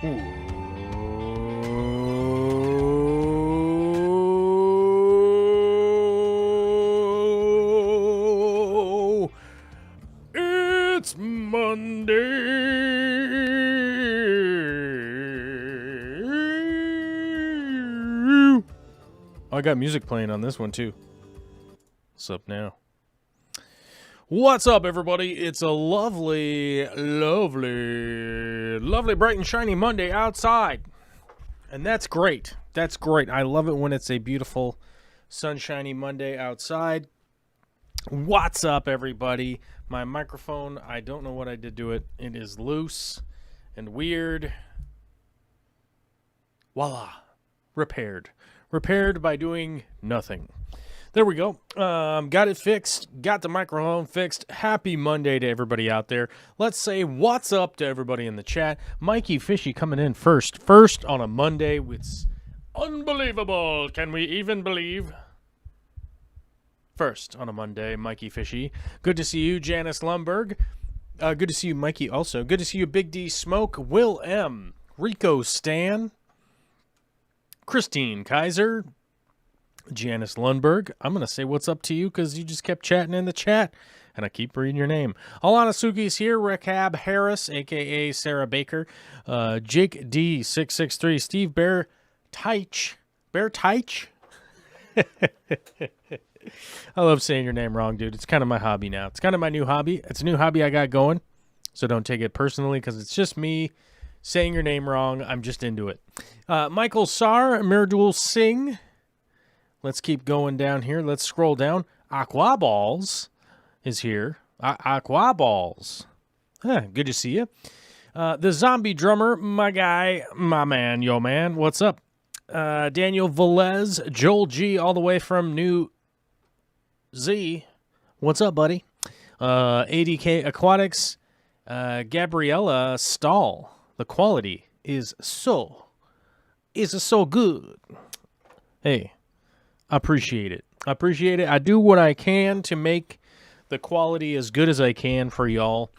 Ooh, it's Monday. I got music playing on this one too. What's up now? What's up, everybody? It's a lovely, bright and shiny Monday outside. And that's great. That's great. I love it when it's a beautiful, sunshiny Monday outside. What's up, everybody? My microphone, I don't know what I did to it. It is loose and weird. Voila. Repaired. Repaired by doing nothing. There we go. Got it fixed. Got the microphone fixed. Happy Monday to everybody out there. Let's say what's up to everybody in the chat. Mikey Fishy coming in first. First on a Monday. It's unbelievable. Can we even believe? First on a Monday, Mikey Fishy. Good to see you, Janice Lumberg. Good to see you, Mikey, also. Good to see you, Big D Smoke, Will M, Rico Stan, Christine Kaiser, Janice Lundberg. I'm going to say what's up to you because you just kept chatting in the chat, and I keep reading your name. Alana Suki's here, Rehab Harris, a.k.a. Sarah Baker, Jake D663, Steve Bear Teich. Bear Teich? I love saying your name wrong, dude. It's kind of my hobby now. It's kind of my new hobby. It's a new hobby I got going, so don't take it personally because it's just me saying your name wrong. I'm just into it. Michael Sar, Mirdul Singh. Let's keep going down here. Let's scroll down. Aquaballs is here. Aquaballs. Good to see you. The zombie drummer, my guy, my man, yo man. What's up? Daniel Velez, Joel G, all the way from New Z. What's up, buddy? ADK Aquatics, Gabriella Stahl. The quality is so good. Hey, I appreciate it. I appreciate it. I do what I can to make the quality as good as I can for y'all.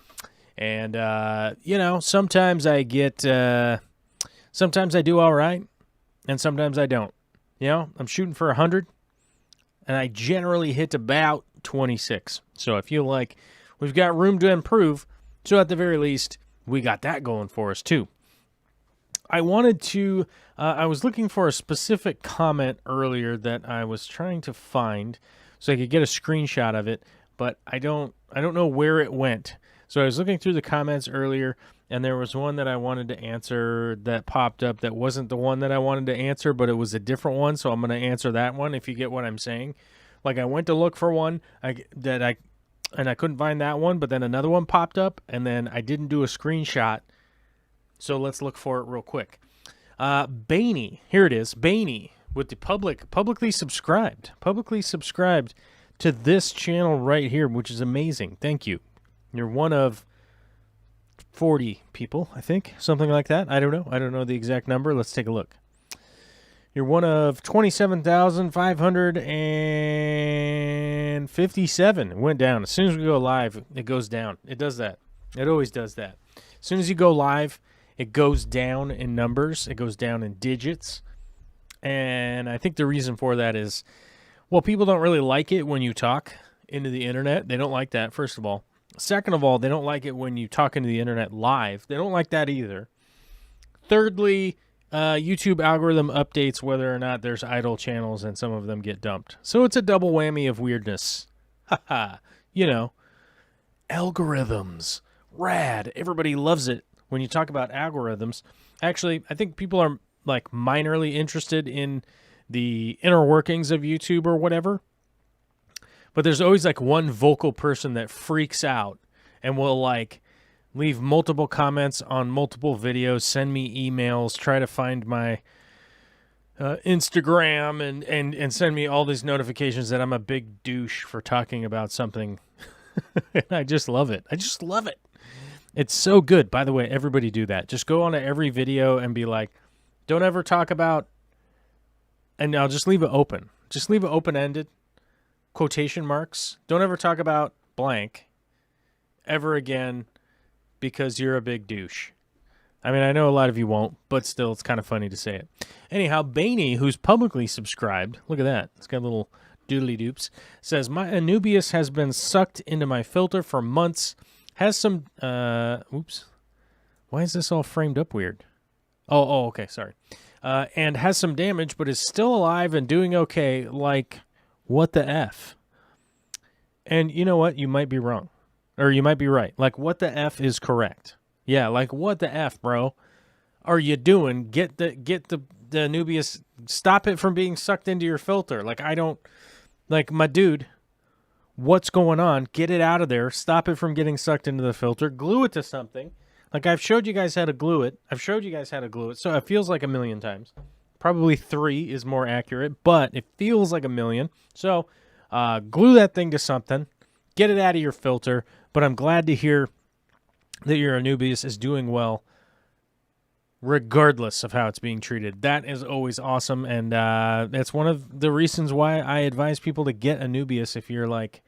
And, sometimes I get, sometimes I do all right, and sometimes I don't. I'm shooting for 100, and I generally hit about 26. So I feel like we've got room to improve. So at the very least, we got that going for us too. I wanted to, I was looking for a specific comment earlier that I was trying to find so I could get a screenshot of it, but I don't know where it went. So I was looking through the comments earlier, and there was one that I wanted to answer that popped up that wasn't the one that I wanted to answer, but it was a different one, so I'm going to answer that one if you get what I'm saying. Like I went to look for one and I couldn't find that one, but then another one popped up, and then I didn't do a screenshot. So let's look for it real quick. Baney, here it is. Baney with the publicly subscribed to this channel right here, which is amazing. Thank you. You're one of 40 people, I think, something like that. I don't know. I don't know the exact number. Let's take a look. You're one of 27,557. It went down. As soon as we go live, it goes down. It does that. It always does that. As soon as you go live, it goes down in numbers. It goes down in digits. And I think the reason for that is, well, people don't really like it when you talk into the internet. They don't like that, first of all. Second of all, they don't like it when you talk into the internet live. They don't like that either. Thirdly, YouTube algorithm updates whether or not there's idle channels, and some of them get dumped. So it's a double whammy of weirdness. Haha. Algorithms. Rad. Everybody loves it when you talk about algorithms. Actually, I think people are like minorly interested in the inner workings of YouTube or whatever. But there's always like one vocal person that freaks out and will like leave multiple comments on multiple videos, send me emails, try to find my Instagram and send me all these notifications that I'm a big douche for talking about something. And I just love it. I just love it. It's so good. By the way, everybody do that. Just go on to every video and be like, don't ever talk about, and I'll just leave it open. Just leave it open-ended. Quotation marks. Don't ever talk about blank ever again because you're a big douche. I mean, I know a lot of you won't, but still, it's kind of funny to say it. Anyhow, Baney, who's publicly subscribed, look at that. It's got little doodly doops, says, my Anubius has been sucked into my filter for months. Has some, oops. Why is this all framed up weird? Oh, okay, sorry. And has some damage, but is still alive and doing okay. Like, what the F? And you know what? You might be wrong. Or you might be right. Like, what the F is correct. Yeah, like, what the F, bro, are you doing? Get the Anubius, stop it from being sucked into your filter. Like, I don't, like, my dude, what's going on? Get it out of there. Stop it from getting sucked into the filter. Glue it to something. Like, I've showed you guys how to glue it. So it feels like a million times. Probably 3 is more accurate, but it feels like a million. So glue that thing to something. Get it out of your filter. But I'm glad to hear that your Anubius is doing well regardless of how it's being treated. That is always awesome, and that's one of the reasons why I advise people to get Anubius if you're like,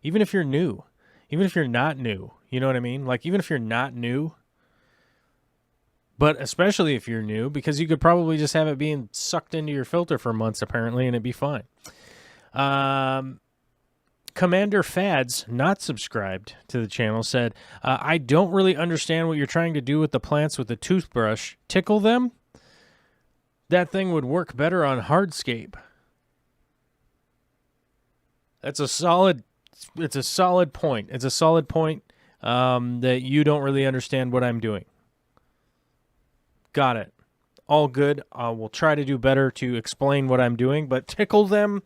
even if you're new, even if you're not new, you know what I mean? Like, even if you're not new, but especially if you're new, because you could probably just have it being sucked into your filter for months, apparently, and it'd be fine. Commander Fads, not subscribed to the channel, said, I don't really understand what you're trying to do with the plants with the toothbrush. Tickle them? That thing would work better on hardscape. It's a solid point. It's a solid point that you don't really understand what I'm doing. Got it. All good. We'll try to do better to explain what I'm doing, but tickle them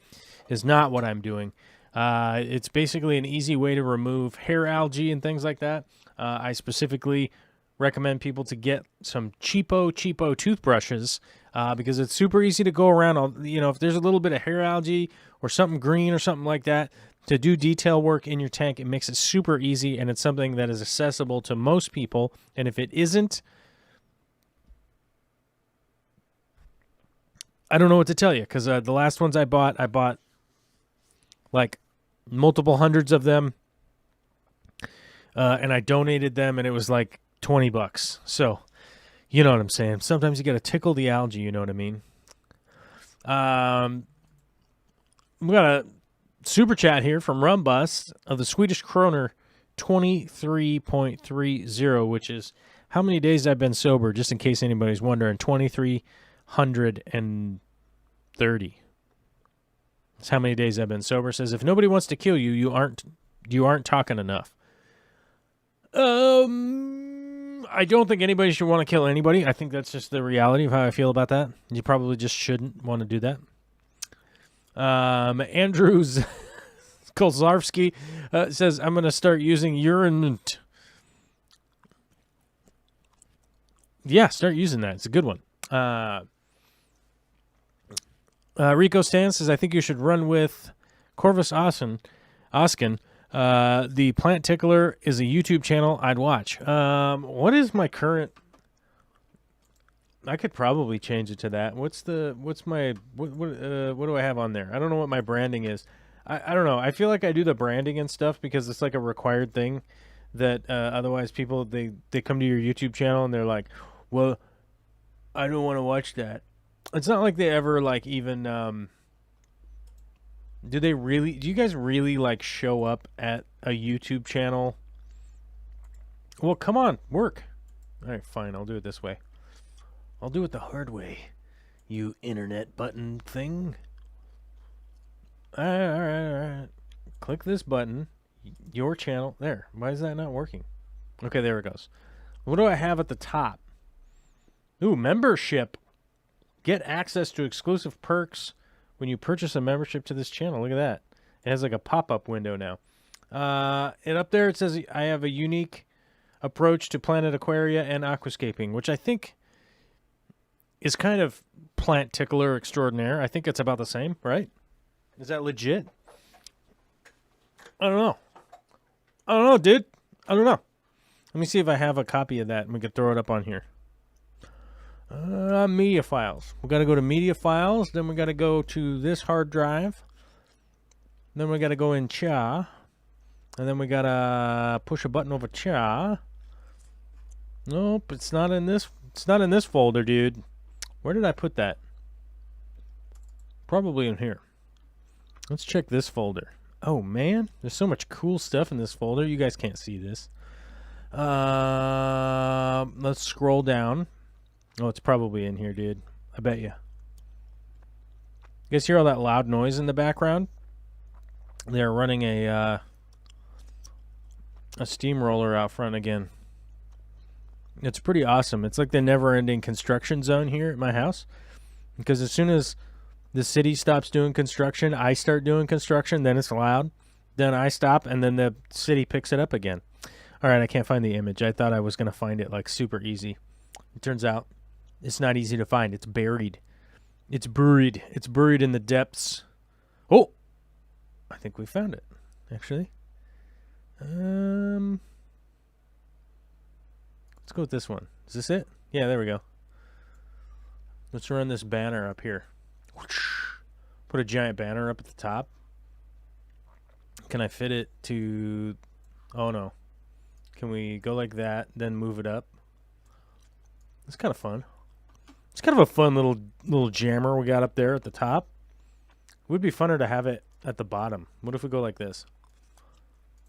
is not what I'm doing. It's basically an easy way to remove hair algae and things like that. I specifically recommend people to get some cheapo toothbrushes because it's super easy to go around. If there's a little bit of hair algae or something green or something like that, to do detail work in your tank, it makes it super easy, and it's something that is accessible to most people. And if it isn't, I don't know what to tell you, because the last ones I bought like multiple hundreds of them, and I donated them, and it was like $20. So, you know what I'm saying. Sometimes you got to tickle the algae. You know what I mean. We got a super chat here from Rumbust of the Swedish kroner 23.30, which is how many days I've been sober. Just in case anybody's wondering, 2,330. That's how many days I've been sober. Says, if nobody wants to kill you, you aren't talking enough. I don't think anybody should want to kill anybody. I think that's just the reality of how I feel about that. You probably just shouldn't want to do that. Andrews Kolzarski says, I'm going to start using urine. Yeah, start using that. It's a good one. Rico Stan says, I think you should run with Corvus Oscen. The Plant Tickler is a YouTube channel I'd watch. What is my current? I could probably change it to that. What do I have on there? I don't know what my branding is. I don't know. I feel like I do the branding and stuff because it's like a required thing that otherwise people, they come to your YouTube channel and they're like, well, I don't want to watch that. It's not like they ever like even do you guys really like show up at a YouTube channel? Well, come on, work. All right, fine, I'll do it this way. I'll do it the hard way, you internet button thing. All right. Click this button, your channel. There. Why is that not working? Okay, there it goes. What do I have at the top? Ooh, membership. Get access to exclusive perks when you purchase a membership to this channel. Look at that. It has like a pop-up window now. And up there it says I have a unique approach to Planet Aquaria and aquascaping, which I think is kind of Plant Tickler extraordinaire. I think it's about the same, right? Is that legit? I don't know, dude. I don't know. Let me see if I have a copy of that and we can throw it up on here. Media files. We got to go to media files. Then we got to go to this hard drive. Then we got to go in CHA. And then we got to push a button over CHA. Nope, it's not in this It's not in this folder, dude. Where did I put that? Probably in here. Let's check this folder. Oh, man. There's so much cool stuff in this folder. You guys can't see this. Let's scroll down. Oh, it's probably in here, dude. I bet you. You guys hear all that loud noise in the background? They're running a steamroller out front again. It's pretty awesome. It's like the never-ending construction zone here at my house. Because as soon as the city stops doing construction, I start doing construction, then it's loud. Then I stop, and then the city picks it up again. All right, I can't find the image. I thought I was going to find it like super easy. It turns out it's not easy to find. It's buried. It's buried. It's buried in the depths. Oh, I think we found it, actually. Let's go with this one. Is this it? Yeah, there we go. Let's run this banner up here. Put a giant banner up at the top. Can I fit it to... Oh, no. Can we go like that, then move it up? It's kind of fun. It's kind of a fun little jammer we got up there at the top. It would be funner to have it at the bottom. What if we go like this?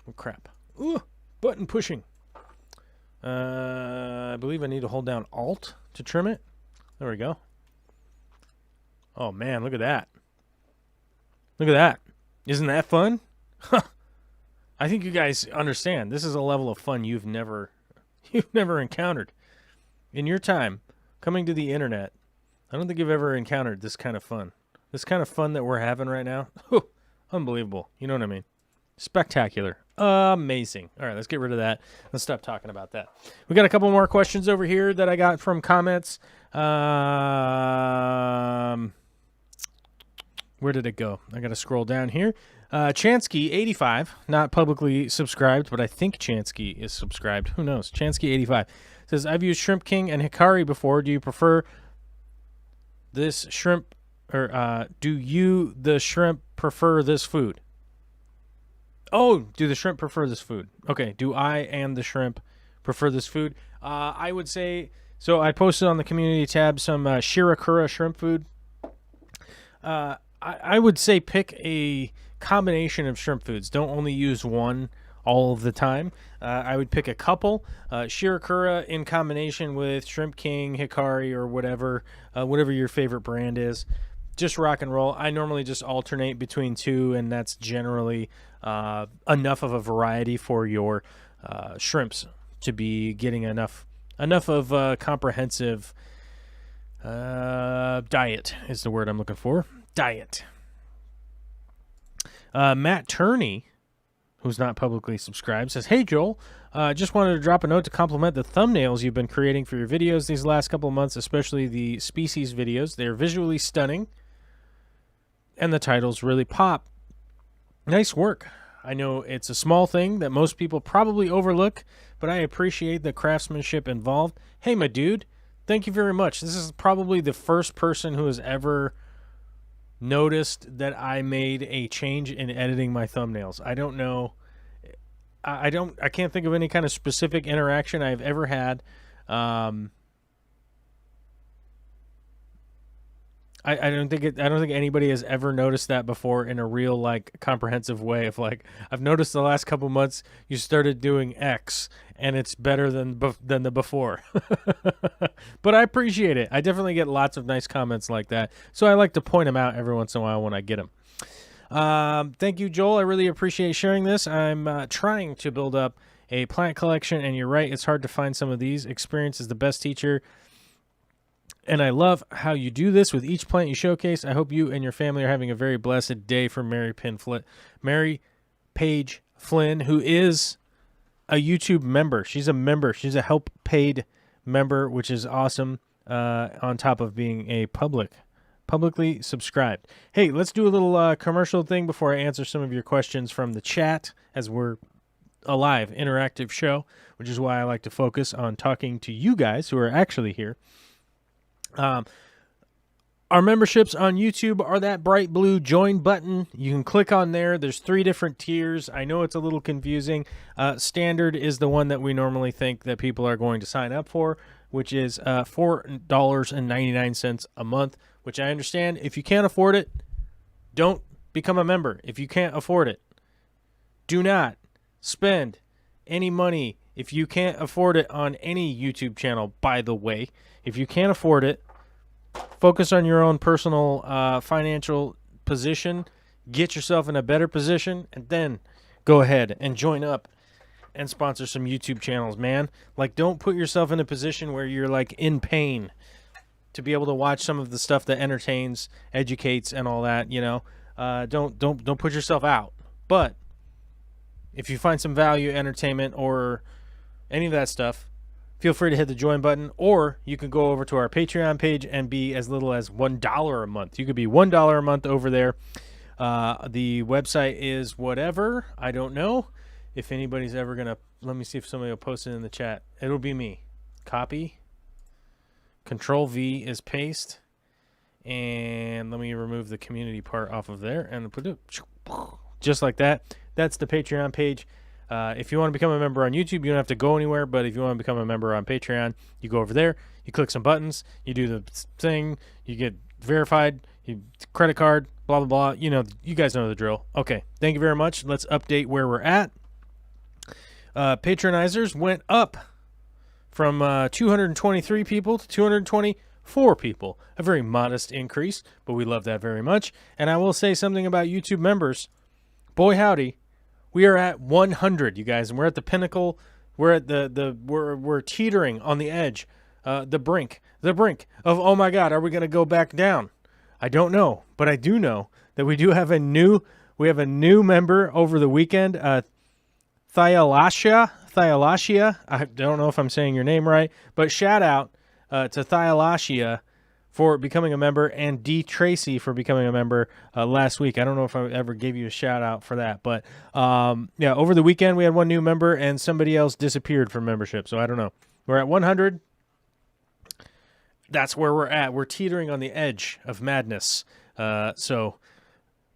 Oh, crap. Ooh, button pushing. I believe I need to hold down Alt to trim it. There we go. Oh, man, look at that. Look at that. Isn't that fun? Huh. I think you guys understand. This is a level of fun you've never encountered. In your time coming to the internet, I don't think you've ever encountered this kind of fun. This kind of fun that we're having right now. Whew, unbelievable. You know what I mean? Spectacular. Amazing. All right, let's get rid of that. Let's stop talking about that. We got a couple more questions over here that I got from comments. Where did it go? I got to scroll down here. Chansky85, not publicly subscribed, but I think Chansky is subscribed. Who knows? Chansky85 says, I've used Shrimp King and Hikari before. Do you prefer this shrimp, or do you, the shrimp, prefer this food? Oh, do the shrimp prefer this food? Okay, do I and the shrimp prefer this food? I would say, so I posted on the community tab some Shirakura shrimp food. I would say pick a combination of shrimp foods. Don't only use one all of the time. I would pick a couple. Shirakura in combination with Shrimp King, Hikari, or whatever your favorite brand is. Just rock and roll. I normally just alternate between two, and that's generally enough of a variety for your shrimps to be getting enough of a comprehensive diet is the word I'm looking for. Diet. Matt Turney, who's not publicly subscribed, says, Hey, Joel, just wanted to drop a note to compliment the thumbnails you've been creating for your videos these last couple of months, especially the species videos. They're visually stunning, and the titles really pop. Nice work. I know it's a small thing that most people probably overlook, but I appreciate the craftsmanship involved. Hey, my dude, thank you very much. This is probably the first person who has ever noticed that I made a change in editing my thumbnails. I don't know. I can't think of any kind of specific interaction I've ever had. I don't think anybody has ever noticed that before in a real, like, comprehensive way of, like, I've noticed the last couple months you started doing X and it's better than the before. But I appreciate it. I definitely get lots of nice comments like that. So I like to point them out every once in a while when I get them. Thank you, Joel. I really appreciate sharing this. I'm trying to build up a plant collection, and you're right, it's hard to find some of these. Experience is the best teacher. And I love how you do this with each plant you showcase. I hope you and your family are having a very blessed day. From Mary Paige Flynn, who is a YouTube member. She's a member. She's a help paid member, which is awesome, on top of being a publicly subscribed. Hey, let's do a little commercial thing before I answer some of your questions from the chat, as we're a live interactive show, which is why I like to focus on talking to you guys who are actually here. Our memberships on YouTube are that bright blue join button. You can click on there. There's 3 different tiers. I know it's a little confusing. Standard is the one that we normally think that people are going to sign up for. which is $4.99 a month, which I understand. If you can't afford it, don't become a member. If you can't afford it, do not spend any money if you can't afford it on any YouTube channel, by the way. If you can't afford it, focus on your own personal financial position. Get yourself in a better position, and then go ahead and join up and sponsor some YouTube channels, man. Like, don't put yourself in a position where you're, like, in pain to be able to watch some of the stuff that entertains, educates, and all that, you know. Don't put yourself out. But if you find some value, entertainment, or any of that stuff, feel free to hit the join button, or you can go over to our Patreon page and be as little as $1 a month. You could be $1 a month over there. The website is whatever. I don't know if anybody's ever going to... Let me see if somebody will post it in the chat. It'll be me. Copy. Control-V is paste. And let me remove the community part off of there and put it just like that. That's the Patreon page. If you want to become a member on YouTube, you don't have to go anywhere. But if you want to become a member on Patreon, you go over there, you click some buttons, you do the thing, you get verified, you credit card, blah, blah, blah. You know, you guys know the drill. Okay, thank you very much. Let's update where we're at. Patronizers went up from 223 people to 224 people. A very modest increase, but we love that very much. And I will say something about YouTube members. Boy, howdy. We are at 100, you guys, and we're at the pinnacle. We're at we're teetering on the edge, the brink of, oh my God, are we going to go back down? I don't know, but I do know that we have a new member over the weekend, Thyalacia. I don't know if I'm saying your name right, but shout out to Thyalacia for becoming a member, and D. Tracy for becoming a member last week. I don't know if I ever gave you a shout out for that, but yeah, over the weekend we had one new member and somebody else disappeared from membership, so I don't know. We're at 100. That's where we're at. We're teetering on the edge of madness. So,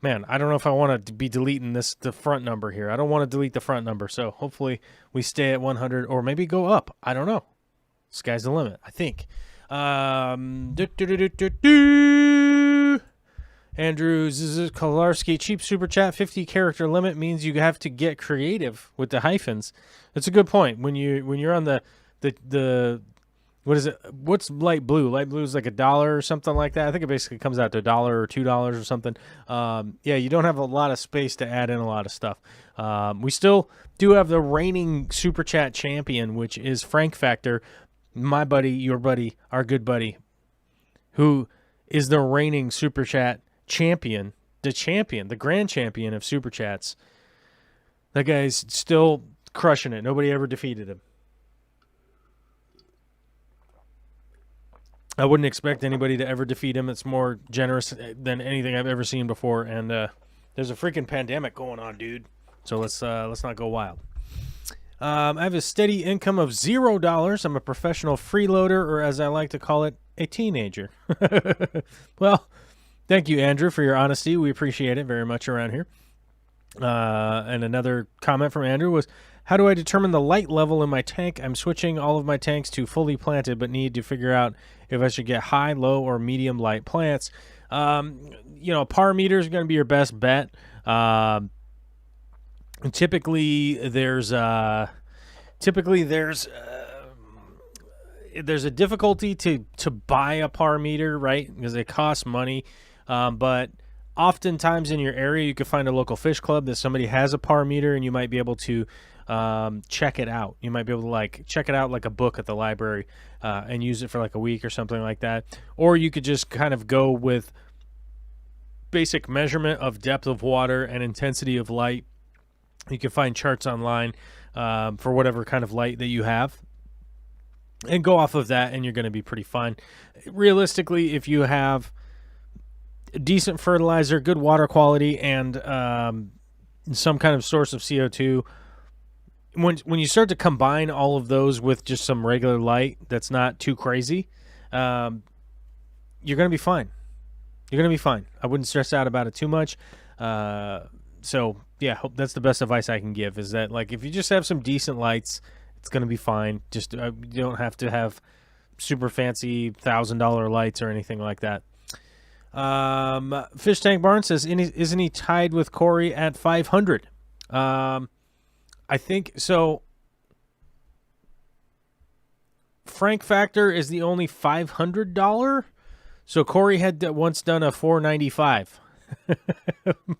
man, I don't know if I want to be deleting the front number here. I don't want to delete the front number, so hopefully we stay at 100 or maybe go up. I don't know. Sky's the limit, I think. Andrew Kolarski, cheap super chat, 50 character limit means you have to get creative with the hyphens. That's a good point. When you're on the what is it? What's light blue? Light blue is like $1 or something like that. I think it basically comes out to $1 or $2 or something. Yeah, you don't have a lot of space to add in a lot of stuff. We still do have the reigning super chat champion, which is Frank Factor. My buddy, your buddy, our good buddy, who is the reigning Super Chat champion, the grand champion of Super Chats. That guy's still crushing it. Nobody ever defeated him. I wouldn't expect anybody to ever defeat him. It's more generous than anything I've ever seen before. And there's a freaking pandemic going on, dude. So let's not go wild. I have a steady income of $0. I'm a professional freeloader, or as I like to call it, a teenager. Well, thank you, Andrew, for your honesty. We appreciate it very much around here. And another comment from Andrew was, how do I determine the light level in my tank? I'm switching all of my tanks to fully planted, but need to figure out if I should get high, low, or medium light plants. A par meter is going to be your best bet. Typically, there's a difficulty to buy a par meter, right? Because it costs money. But oftentimes in your area, you can find a local fish club that somebody has a par meter, and you might be able to check it out. You might be able to check it out like a book at the library and use it for like a week or something like that. Or you could just kind of go with basic measurement of depth of water and intensity of light. You can find charts online for whatever kind of light that you have and go off of that, and you're going to be pretty fine. Realistically, if you have decent fertilizer, good water quality, and some kind of source of CO2, when you start to combine all of those with just some regular light that's not too crazy, you're going to be fine. You're going to be fine. I wouldn't stress out about it too much. So, yeah, that's the best advice I can give, is that, if you just have some decent lights, it's going to be fine. Just you don't have to have super fancy $1,000 lights or anything like that. Fish Tank Barn says, isn't he tied with Corey at 500? I think so. Frank Factor is the only $500. So Corey had once done a $495,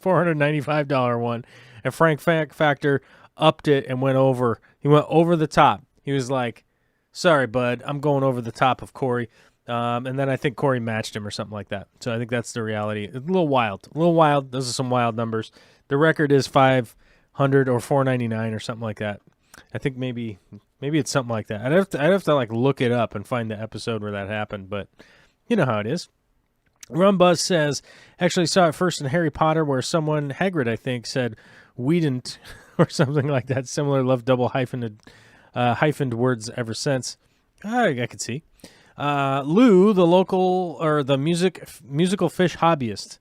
$495 one, and Frank Factor upped it and went over. He went over the top. He was like, "Sorry, bud, I'm going over the top of Corey." And then I think Corey matched him or something like that. So I think that's the reality. A little wild. Those are some wild numbers. The record is 500 or 499 or something like that. I think maybe it's something like that. I'd have to like look it up and find the episode where that happened, but you know how it is. Rumbuzz says, actually saw it first in Harry Potter where someone, Hagrid I think, said "weedn't" or something like that. Similar, love double hyphened words ever since. I could see. Lou, the local or the musical fish hobbyist.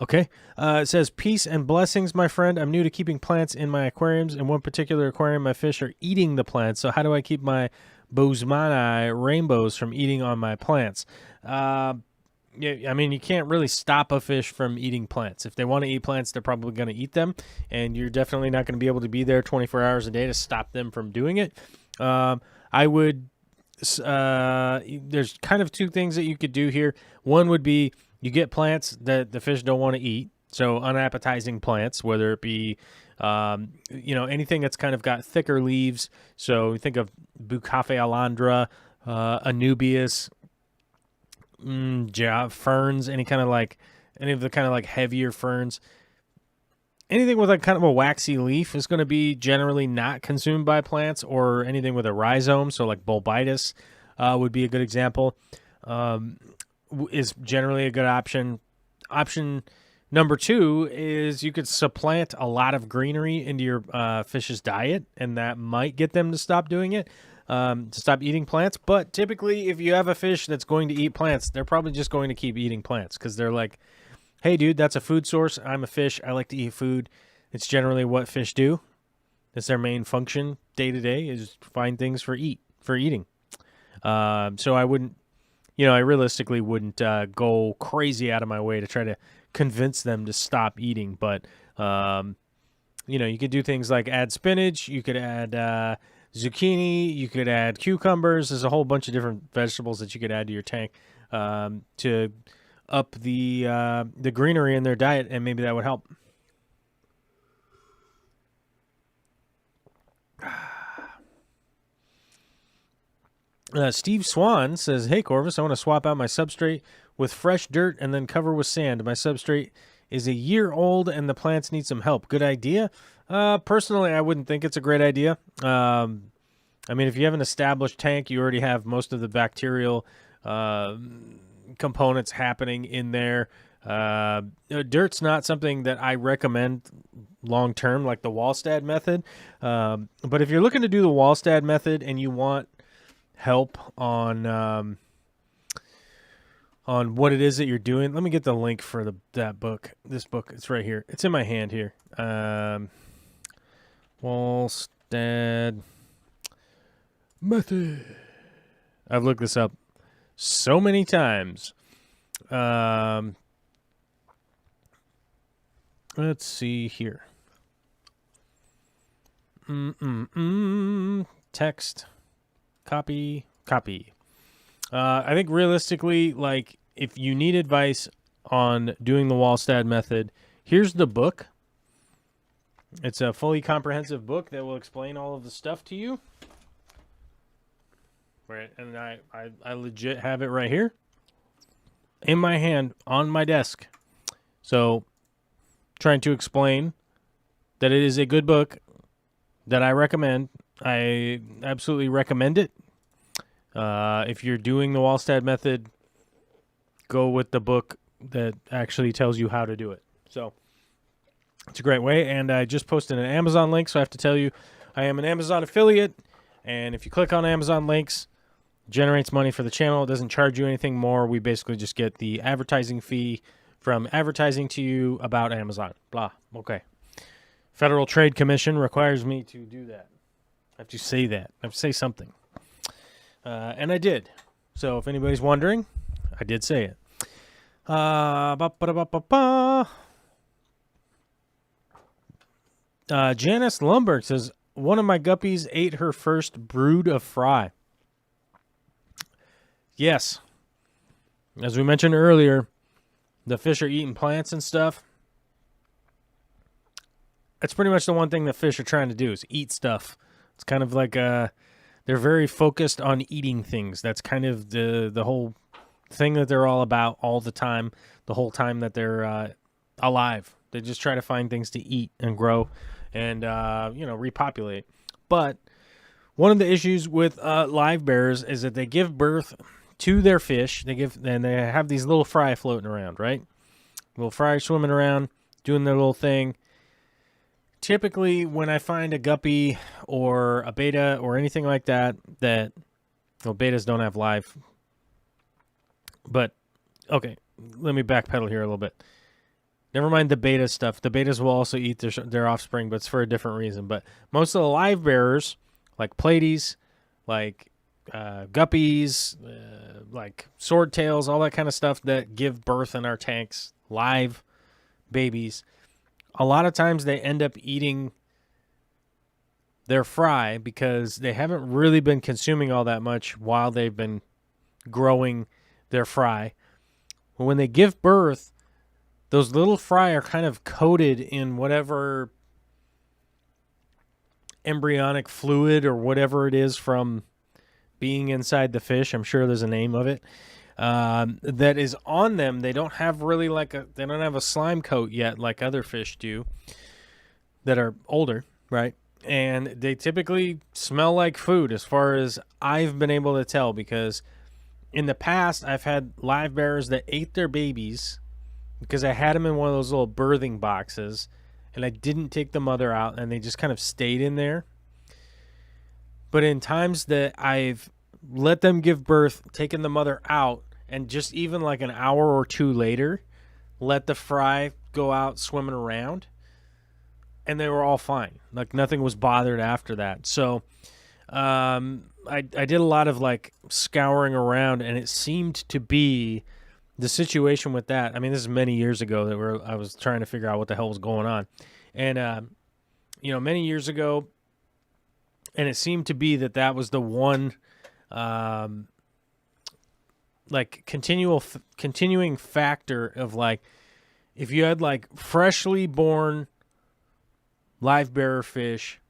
Okay. It says, peace and blessings, my friend. I'm new to keeping plants in my aquariums. In one particular aquarium, my fish are eating the plants. So how do I keep my Bosemani rainbows from eating on my plants? Yeah, I mean, you can't really stop a fish from eating plants. If they want to eat plants, they're probably going to eat them. And you're definitely not going to be able to be there 24 hours a day to stop them from doing it. I would... there's kind of two things that you could do here. One would be you get plants that the fish don't want to eat, so unappetizing plants, whether it be anything that's kind of got thicker leaves. So think of Bucafe Alondra, Anubias, ferns, any of the kind of like heavier ferns. Anything with like kind of a waxy leaf is going to be generally not consumed by plants, or anything with a rhizome. So like bulbitis would be a good example. Is generally a good option. Option number 2 is you could supplant a lot of greenery into your fish's diet, and that might get them to stop doing it, to stop eating plants. But typically, if you have a fish that's going to eat plants, they're probably just going to keep eating plants because they're like, hey, dude, that's a food source. I'm a fish. I like to eat food. It's generally what fish do. It's their main function day to day is find things for eating. So I wouldn't, I realistically wouldn't go crazy out of my way to try to convince them to stop eating. But, you could do things like add spinach. You could add zucchini. You could add cucumbers. There's a whole bunch of different vegetables that you could add to your tank to up the greenery in their diet, and maybe that would help. Steve Swan says, hey, Corvus, I want to swap out my substrate with fresh dirt and then cover with sand. My substrate is a year old and the plants need some help. Good idea? Personally, I wouldn't think it's a great idea. I mean, if you have an established tank, you already have most of the bacterial components happening in there. Dirt's not something that I recommend long-term, like the Wallstad method. But if you're looking to do the Wallstad method and you want help on what it is that you're doing, let me get the link for that book. This book, it's right here. It's in my hand here. Wallstad method. I've looked this up so many times. Let's see here. Text. Copy. I think realistically, like, if you need advice on doing the Wallstad method, here's the book. It's a fully comprehensive book that will explain all of the stuff to you. Right, and I legit have it right here in my hand on my desk. So, trying to explain that it is a good book that I recommend. I absolutely recommend it. If you're doing the Wallstad method, go with the book that actually tells you how to do it. So, it's a great way. And I just posted an Amazon link, so I have to tell you, I am an Amazon affiliate. And if you click on Amazon links, it generates money for the channel. It doesn't charge you anything more. We basically just get the advertising fee from advertising to you about Amazon. Blah. Okay. Federal Trade Commission requires me to do that. I have to say that. I have to say something. And I did. So if anybody's wondering, I did say it. Ba-ba-da-ba-ba-ba. Janice Lundberg says, one of my guppies ate her first brood of fry. Yes. As we mentioned earlier, the fish are eating plants and stuff. That's pretty much the one thing that fish are trying to do is eat stuff. It's kind of like they're very focused on eating things. That's kind of the whole thing that they're all about all the time, the whole time that they're alive. They just try to find things to eat and grow and, repopulate. But one of the issues with live bears is that they give birth to their fish. They have these little fry floating around, right? Little fry swimming around, doing their little thing. Typically, when I find a guppy or a beta or anything like that, betas don't have live. But, okay, let me backpedal here a little bit. Never mind the beta stuff. The betas will also eat their offspring, but it's for a different reason. But most of the live bearers, like platies, like guppies, like swordtails, all that kind of stuff that give birth in our tanks, live babies, a lot of times they end up eating their fry because they haven't really been consuming all that much while they've been growing their fry. But when they give birth, those little fry are kind of coated in whatever embryonic fluid or whatever it is from being inside the fish. I'm sure there's a name of it. That is on them. They don't have really they don't have a slime coat yet like other fish do that are older, right? And they typically smell like food as far as I've been able to tell, because in the past I've had live bearers that ate their babies because I had them in one of those little birthing boxes and I didn't take the mother out and they just kind of stayed in there. But in times that I've let them give birth, taken the mother out, and just even like an hour or two later, let the fry go out swimming around, and they were all fine. Like nothing was bothered after that. So I did a lot of like scouring around, and it seemed to be the situation with that. I mean, this is many years ago that I was trying to figure out what the hell was going on. And, many years ago, and it seemed to be that was the one continuing factor of like, if you had like freshly born live bearer fish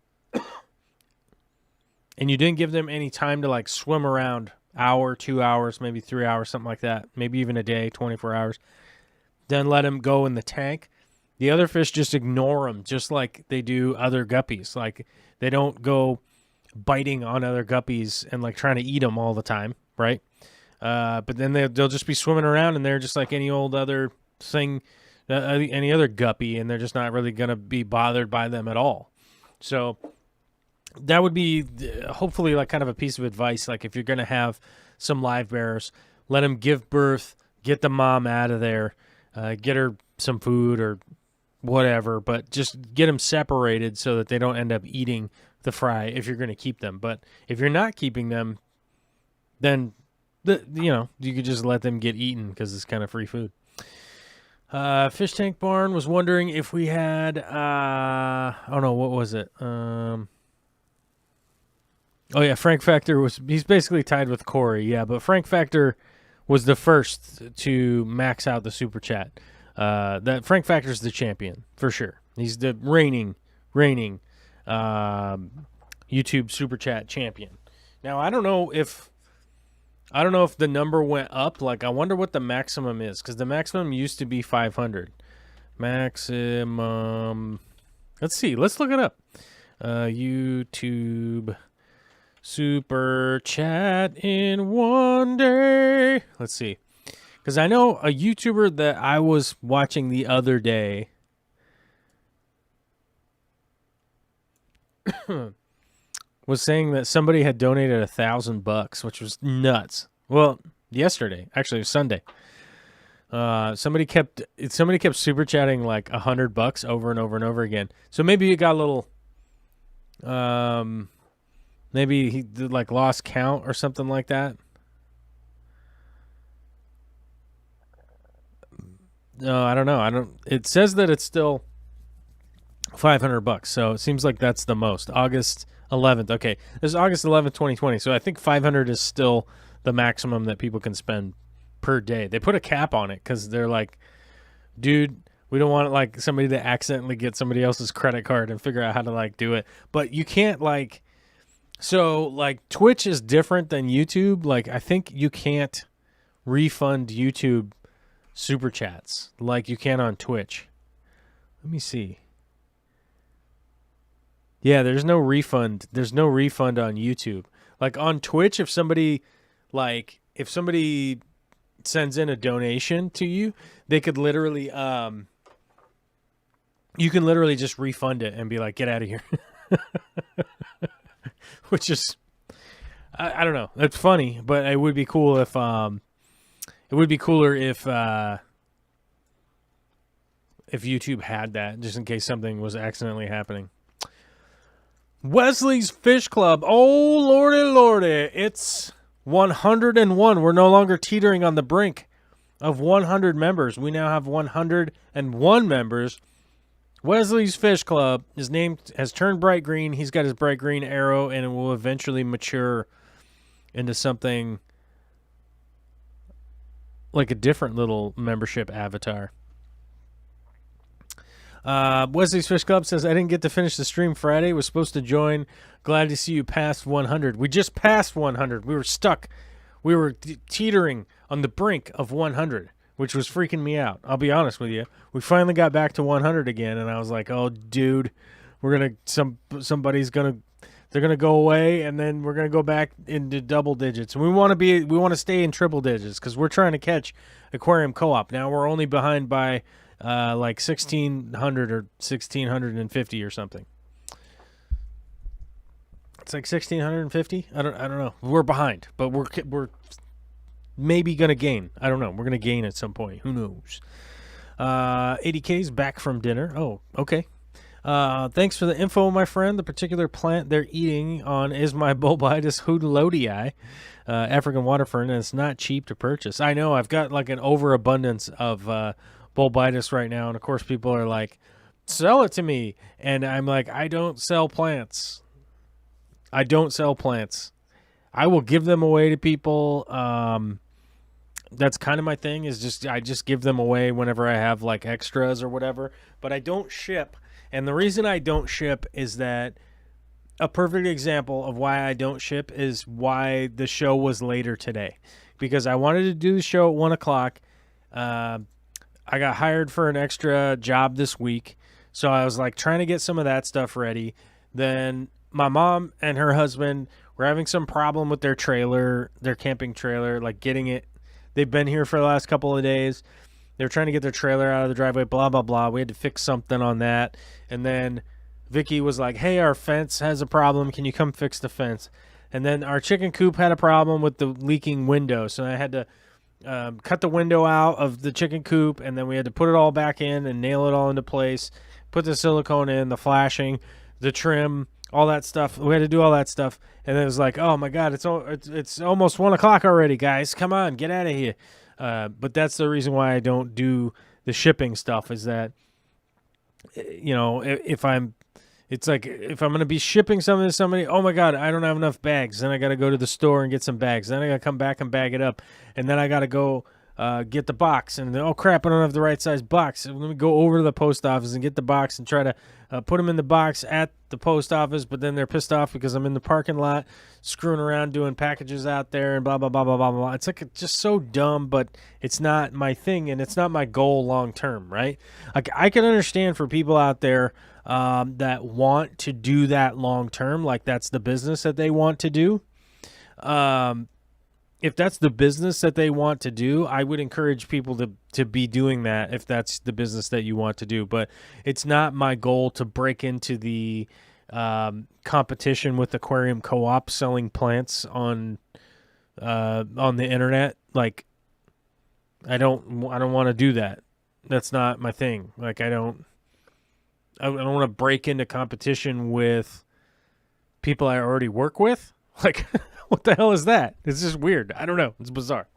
and you didn't give them any time to like swim around, hour, 2 hours, maybe 3 hours, something like that, maybe even a day, 24 hours, then let them go in the tank. The other fish just ignore them, just like they do other guppies. Like they don't go biting on other guppies and like trying to eat them all the time, right? But then they'll just be swimming around and they're just like any old other thing, any other guppy, and they're just not really going to be bothered by them at all. So that would be hopefully like kind of a piece of advice. Like if you're going to have some live bearers, let them give birth, get the mom out of there, get her some food or whatever, but just get them separated so that they don't end up eating the fry if you're going to keep them. But if you're not keeping them, then you could just let them get eaten because it's kind of free food. Fish Tank Barn was wondering if we had what was it? Frank Factor he's basically tied with Corey. Yeah, but Frank Factor was the first to max out the super chat. That Frank Factor's the champion for sure. He's the reigning YouTube super chat champion. Now I don't know if the number went up. Like I wonder what the maximum is, because the maximum used to be 500. Maximum. Let's see. Let's look it up. YouTube super chat in one day. Let's see. Because I know a YouTuber that I was watching the other day was saying that somebody had donated $1,000, which was nuts. Well, yesterday, actually, it was Sunday. Somebody kept super chatting like $100 over and over and over again. So maybe it got a little, maybe he did like lost count or something like that. No, I don't know. It says that it's still $500, so it seems like that's the most. August 11th. Okay, this is August 11th, 2020. So I think 500 is still the maximum that people can spend per day. They put a cap on it because they're like, dude, we don't want like somebody to accidentally get somebody else's credit card and figure out how to like do it. But you can't like, so like Twitch is different than YouTube. Like I think you can't refund YouTube super chats like you can on Twitch. Let me see. Yeah, there's no refund. There's no refund on YouTube. Like on Twitch, if somebody sends in a donation to you, they could literally you can literally just refund it and be like, get out of here. Which is I don't know. That's funny, but it would be cool if it would be cooler if YouTube had that, just in case something was accidentally happening. Wesley's Fish Club. Oh, lordy. It's 101. We're no longer teetering on the brink of 100 members. We now have 101 members. Wesley's Fish Club, his name has turned bright green. He's got his bright green arrow, and it will eventually mature into something like a different little membership avatar. Wesley's Fish Club says, I didn't get to finish the stream Friday. Was supposed to join. Glad to see you past 100. We just passed 100. We were stuck. We were teetering on the brink of 100, which was freaking me out. I'll be honest with you. We finally got back to 100 again, and I was like, oh, dude, somebody's going to go away, and then we're going to go back into double digits. And we want to stay in triple digits because we're trying to catch Aquarium Co-op. Now we're only behind by like 1,600 or 1,650 or something. It's like 1,650. I don't know. We're behind, but we're maybe gonna gain. I don't know. We're gonna gain at some point. Who knows? 80K's back from dinner. Oh, okay. Thanks for the info, my friend. The particular plant they're eating on is my Bulbitis hoodlodii, African water fern, and it's not cheap to purchase. I know. I've got like an overabundance of Bulbitis right now, and of course people are like, sell it to me, and I'm like, I don't sell plants. I will give them away to people. That's kind of my thing, is I just give them away whenever I have like extras or whatever, but I don't ship. And the reason I don't ship is that a perfect example of why I don't ship is why the show was later today, because I wanted to do the show at 1 o'clock. I got hired for an extra job this week, so I was like trying to get some of that stuff ready. Then my mom and her husband were having some problem with their trailer, their camping trailer, like getting it. They've been here for the last couple of days. They were trying to get their trailer out of the driveway, blah, blah, blah. We had to fix something on that. And then Vicky was like, hey, our fence has a problem. Can you come fix the fence? And then our chicken coop had a problem with the leaking window, so I had to cut the window out of the chicken coop, and then we had to put it all back in and nail it all into place, put the silicone in, the flashing, the trim, all that stuff. We had to do all that stuff, and then it was like, oh my God, it's almost 1 o'clock already, guys. Come on, get out of here. But that's the reason why I don't do the shipping stuff, is that, you know, if I'm going to be shipping something to somebody, oh my God, I don't have enough bags. Then I got to go to the store and get some bags. Then I got to come back and bag it up. And then I got to go get the box. And then, oh crap, I don't have the right size box. Let me go over to the post office and get the box and try to put them in the box at the post office. But then they're pissed off because I'm in the parking lot screwing around doing packages out there and blah, blah, blah, blah, blah, blah. It's like just so dumb, but it's not my thing, and it's not my goal long term, right? Like, I can understand for people out there that want to do that long term, like that's the business that they want to do. If that's the business that they want to do, I would encourage people to be doing that if that's the business that you want to do. But it's not my goal to break into the competition with Aquarium Co-op selling plants on the internet. Like, I don't want to do that. That's not my thing. Like, I don't want to break into competition with people I already work with. Like, what the hell is that? It's just weird. I don't know. It's bizarre.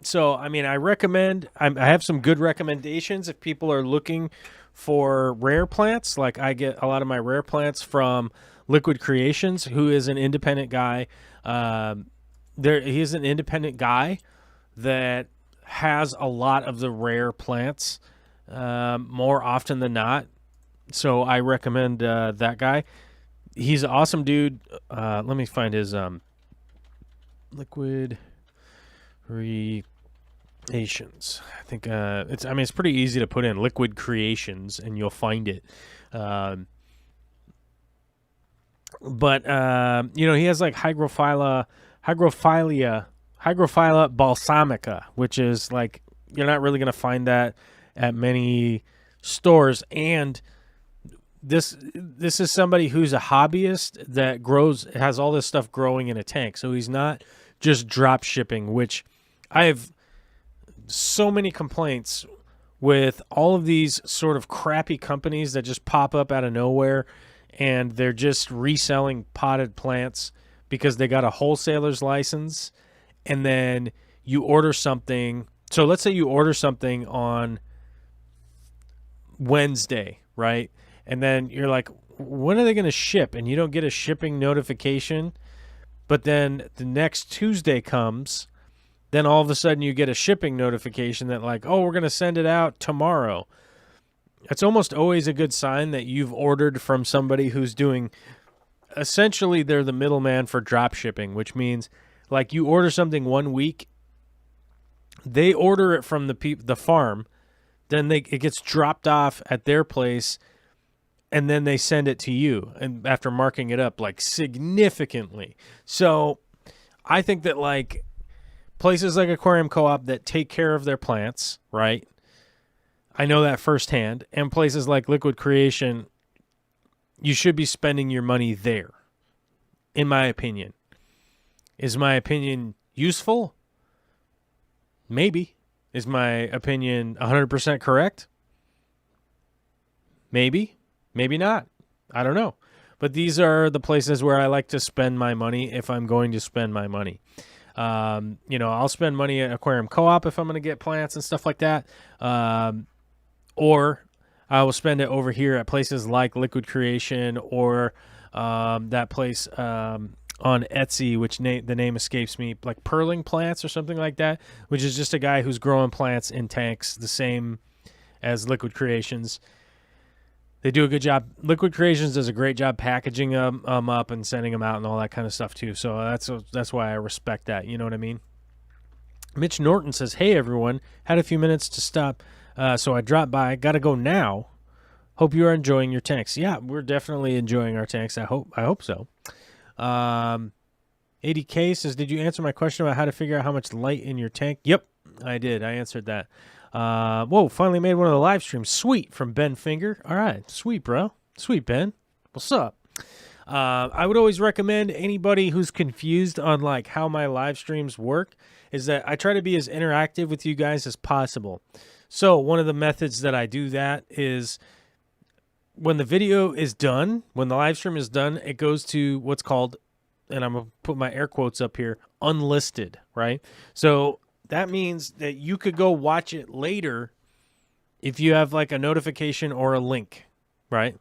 So, I mean, I recommend, I have some good recommendations if people are looking for rare plants. Like, I get a lot of my rare plants from Liquid Creations, who is an independent guy. He is an independent guy that has a lot of the rare plants more often than not. So, I recommend that guy. He's an awesome dude. Let me find his Liquid Creations. I think it's pretty easy to put in Liquid Creations and you'll find it. But he has like Hygrophila balsamica, which is like you're not really going to find that at many stores. And this is somebody who's a hobbyist that has all this stuff growing in a tank. So he's not just drop shipping, which I have so many complaints with all of these sort of crappy companies that just pop up out of nowhere, and they're just reselling potted plants because they got a wholesaler's license. And then you order something. So let's say you order something on Wednesday, right? And then you're like, when are they going to ship? And you don't get a shipping notification. But then the next Tuesday comes, then all of a sudden you get a shipping notification that like, oh, we're going to send it out tomorrow. It's almost always a good sign that you've ordered from somebody who's doing, essentially they're the middleman for drop shipping, which means like you order something 1 week, they order it from the farm, then it gets dropped off at their place, and then they send it to you, and after marking it up like significantly. So I think that like places like Aquarium Co-op that take care of their plants, right? I know that firsthand. And places like Liquid Creation, you should be spending your money there, in my opinion. Is my opinion useful? Maybe. Is my opinion 100% correct? Maybe. Maybe not. I don't know. But these are the places where I like to spend my money if I'm going to spend my money. I'll spend money at Aquarium Co-op if I'm going to get plants and stuff like that. Or I will spend it over here at places like Liquid Creation or that place on Etsy, which the name escapes me, like Pearling Plants or something like that, which is just a guy who's growing plants in tanks, the same as Liquid Creations. They do a good job. Liquid Creations does a great job packaging them up and sending them out and all that kind of stuff too. So that's why I respect that. You know what I mean? Mitch Norton says, "Hey everyone, had a few minutes to stop, so I dropped by. Got to go now. Hope you are enjoying your tanks." Yeah, we're definitely enjoying our tanks. I hope so. ADK says, "Did you answer my question about how to figure out how much light in your tank?" Yep, I did. I answered that. Whoa, finally made one of the live streams. Sweet, from Ben Finger. All right, sweet, bro. Sweet, Ben. What's up? I would always recommend anybody who's confused on like how my live streams work is that I try to be as interactive with you guys as possible. So one of the methods that I do that is when the video is done, when the live stream is done, it goes to what's called, and I'm going to put my air quotes up here, unlisted, right? So that means that you could go watch it later if you have like a notification or a link, right?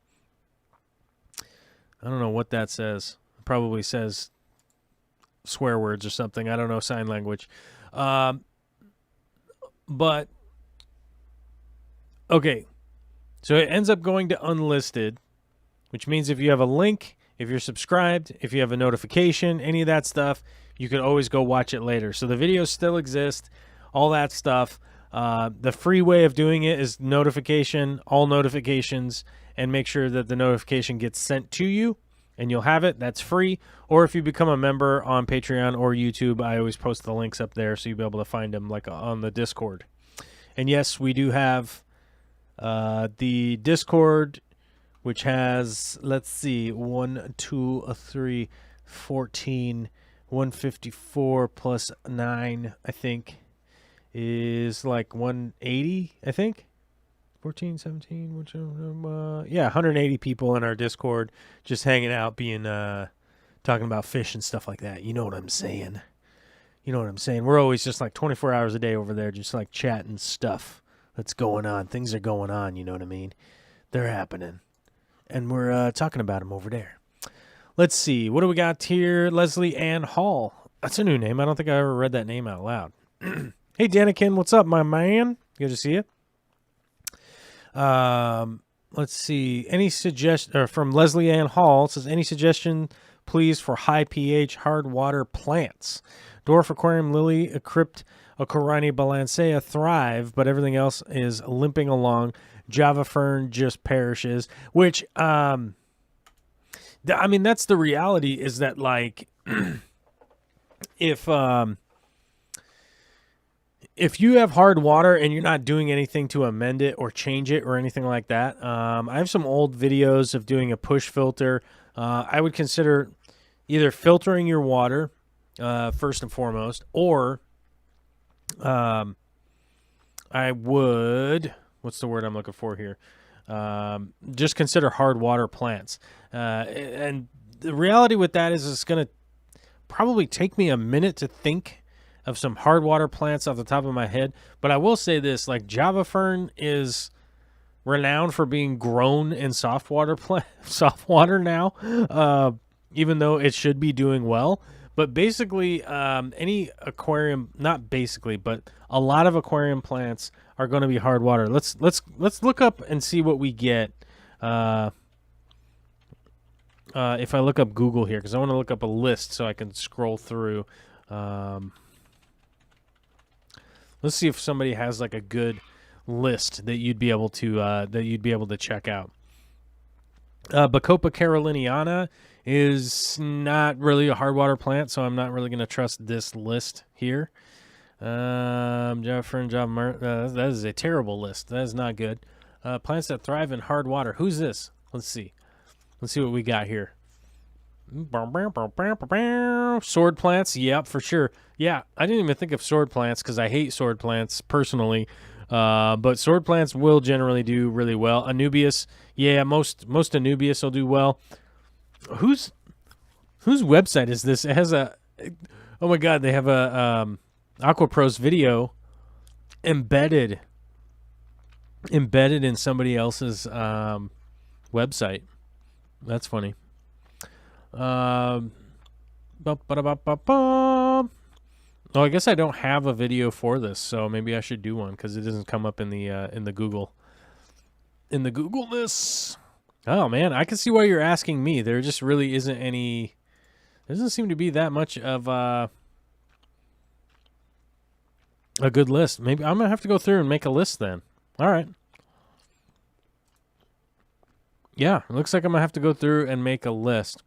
I don't know what that says. It probably says swear words or something. I don't know sign language. But, okay. So it ends up going to unlisted, which means if you have a link, if you're subscribed, if you have a notification, any of that stuff, you can always go watch it later. So the videos still exist, all that stuff. The free way of doing it is notification, all notifications, and make sure that the notification gets sent to you, and you'll have it. That's free. Or if you become a member on Patreon or YouTube, I always post the links up there so you'll be able to find them like on the Discord. And yes, we do have the Discord, which has, let's see, 1, 2, 3, 14, 154 plus 9, I think, is like 180, I think. 14, 17, yeah, 180 people in our Discord just hanging out, being talking about fish and stuff like that. You know what I'm saying? You know what I'm saying? We're always just like 24 hours a day over there, just like chatting stuff that's going on. Things are going on, you know what I mean? They're happening. And we're talking about them over there. Let's see. What do we got here? Leslie Ann Hall. That's a new name. I don't think I ever read that name out loud. Hey, Danikin, what's up, my man? Good to see you. Let's see. Any suggestion from Leslie Ann Hall? It says, any suggestion, please, for high pH hard water plants? Dwarf aquarium lily, crypt, Corani balancea thrive, but everything else is limping along. Java fern just perishes, which, I mean, that's the reality, is that, like, if you have hard water and you're not doing anything to amend it or change it or anything like that, I have some old videos of doing a push filter. I would consider either filtering your water first and foremost, or I would, what's the word I'm looking for here? Just consider hard water plants. And the reality with that is it's going to probably take me a minute to think of some hard water plants off the top of my head. But I will say this, like Java fern is renowned for being grown in soft water now, even though it should be doing well. But basically, any aquarium, not basically, but a lot of aquarium plants are going to be hard water. Let's look up and see what we get. If I look up Google here, because I want to look up a list so I can scroll through. Let's see if somebody has like a good list that you'd be able to check out. Bacopa caroliniana is not really a hard water plant, so I'm not really going to trust this list here. Java fern, that is a terrible list. That is not good. Plants that thrive in hard water. Who's this? Let's see. Let's see what we got here. Sword plants. Yep, for sure. Yeah, I didn't even think of sword plants because I hate sword plants personally. But sword plants will generally do really well. Anubias. Yeah, most Anubias will do well. Whose website is this? It has a, oh my God, they have a AquaPros video embedded in somebody else's website. That's funny. Oh, I guess I don't have a video for this, so maybe I should do one because it doesn't come up in the Google list. Oh man, I can see why you're asking me. There just really isn't any. There doesn't seem to be that much of a good list. Maybe I'm gonna have to go through and make a list then. All right. Yeah, it looks like I'm gonna have to go through and make a list.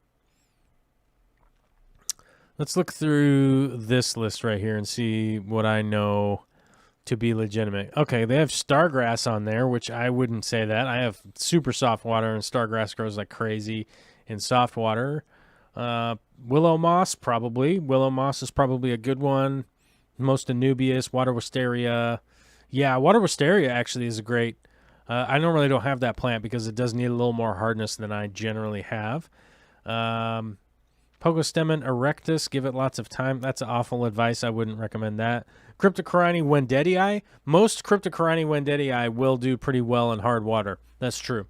Let's look through this list right here and see what I know to be legitimate. Okay, they have stargrass on there, which I wouldn't say that. I have super soft water, and stargrass grows like crazy in soft water. Willow moss, probably. Willow moss is probably a good one. Most Anubias, water wisteria. Yeah, water wisteria actually is a great. I normally don't have that plant because it does need a little more hardness than I generally have. Pogostemon erectus, give it lots of time. That's awful advice. I wouldn't recommend that. Cryptocorani wendetii. Most Cryptocorani wendetii will do pretty well in hard water. That's true.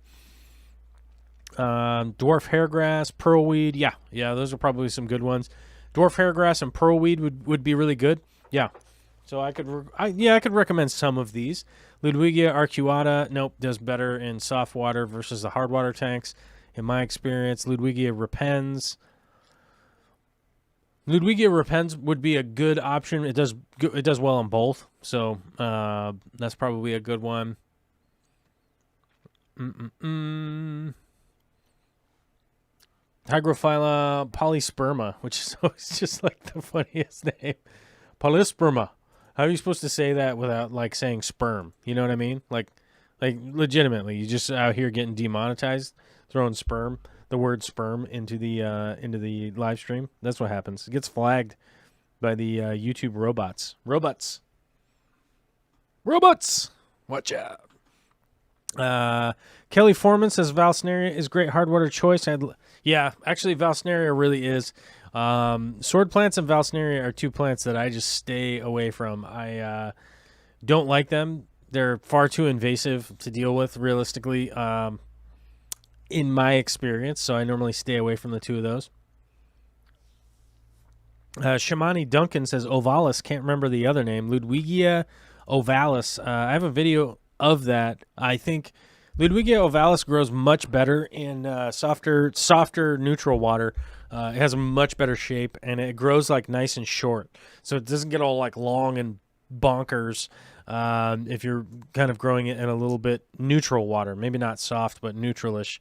Dwarf hairgrass, pearlweed. Yeah, those are probably some good ones. Dwarf hairgrass and pearlweed would be really good. Yeah. So I could recommend some of these. Ludwigia arcuata, nope, does better in soft water versus the hard water tanks. In my experience, Ludwigia repens. Ludwigia repens would be a good option. It does well on both, so that's probably a good one. Hygrophila polysperma, which is always just like the funniest name. Polysperma. How are you supposed to say that without like saying sperm? You know what I mean? Like legitimately, you just out here getting demonetized, throwing the word sperm into the live stream. That's what happens. It gets flagged by the YouTube robots. Robots. Watch out. Kelly Foreman says Valsnaria is great hard water choice. Yeah, actually Valsnaria really is. Sword plants and Valsneria are two plants that I just stay away from. I don't like them. They're far too invasive to deal with, realistically, in my experience. So I normally stay away from the two of those. Shamani Duncan says Ovalis. Can't remember the other name. Ludwigia Ovalis. I have a video of that. I think Ludwigia Ovalis grows much better in softer neutral water. It has a much better shape, and it grows like nice and short, so it doesn't get all like long and bonkers. If you're kind of growing it in a little bit neutral water, maybe not soft but neutralish.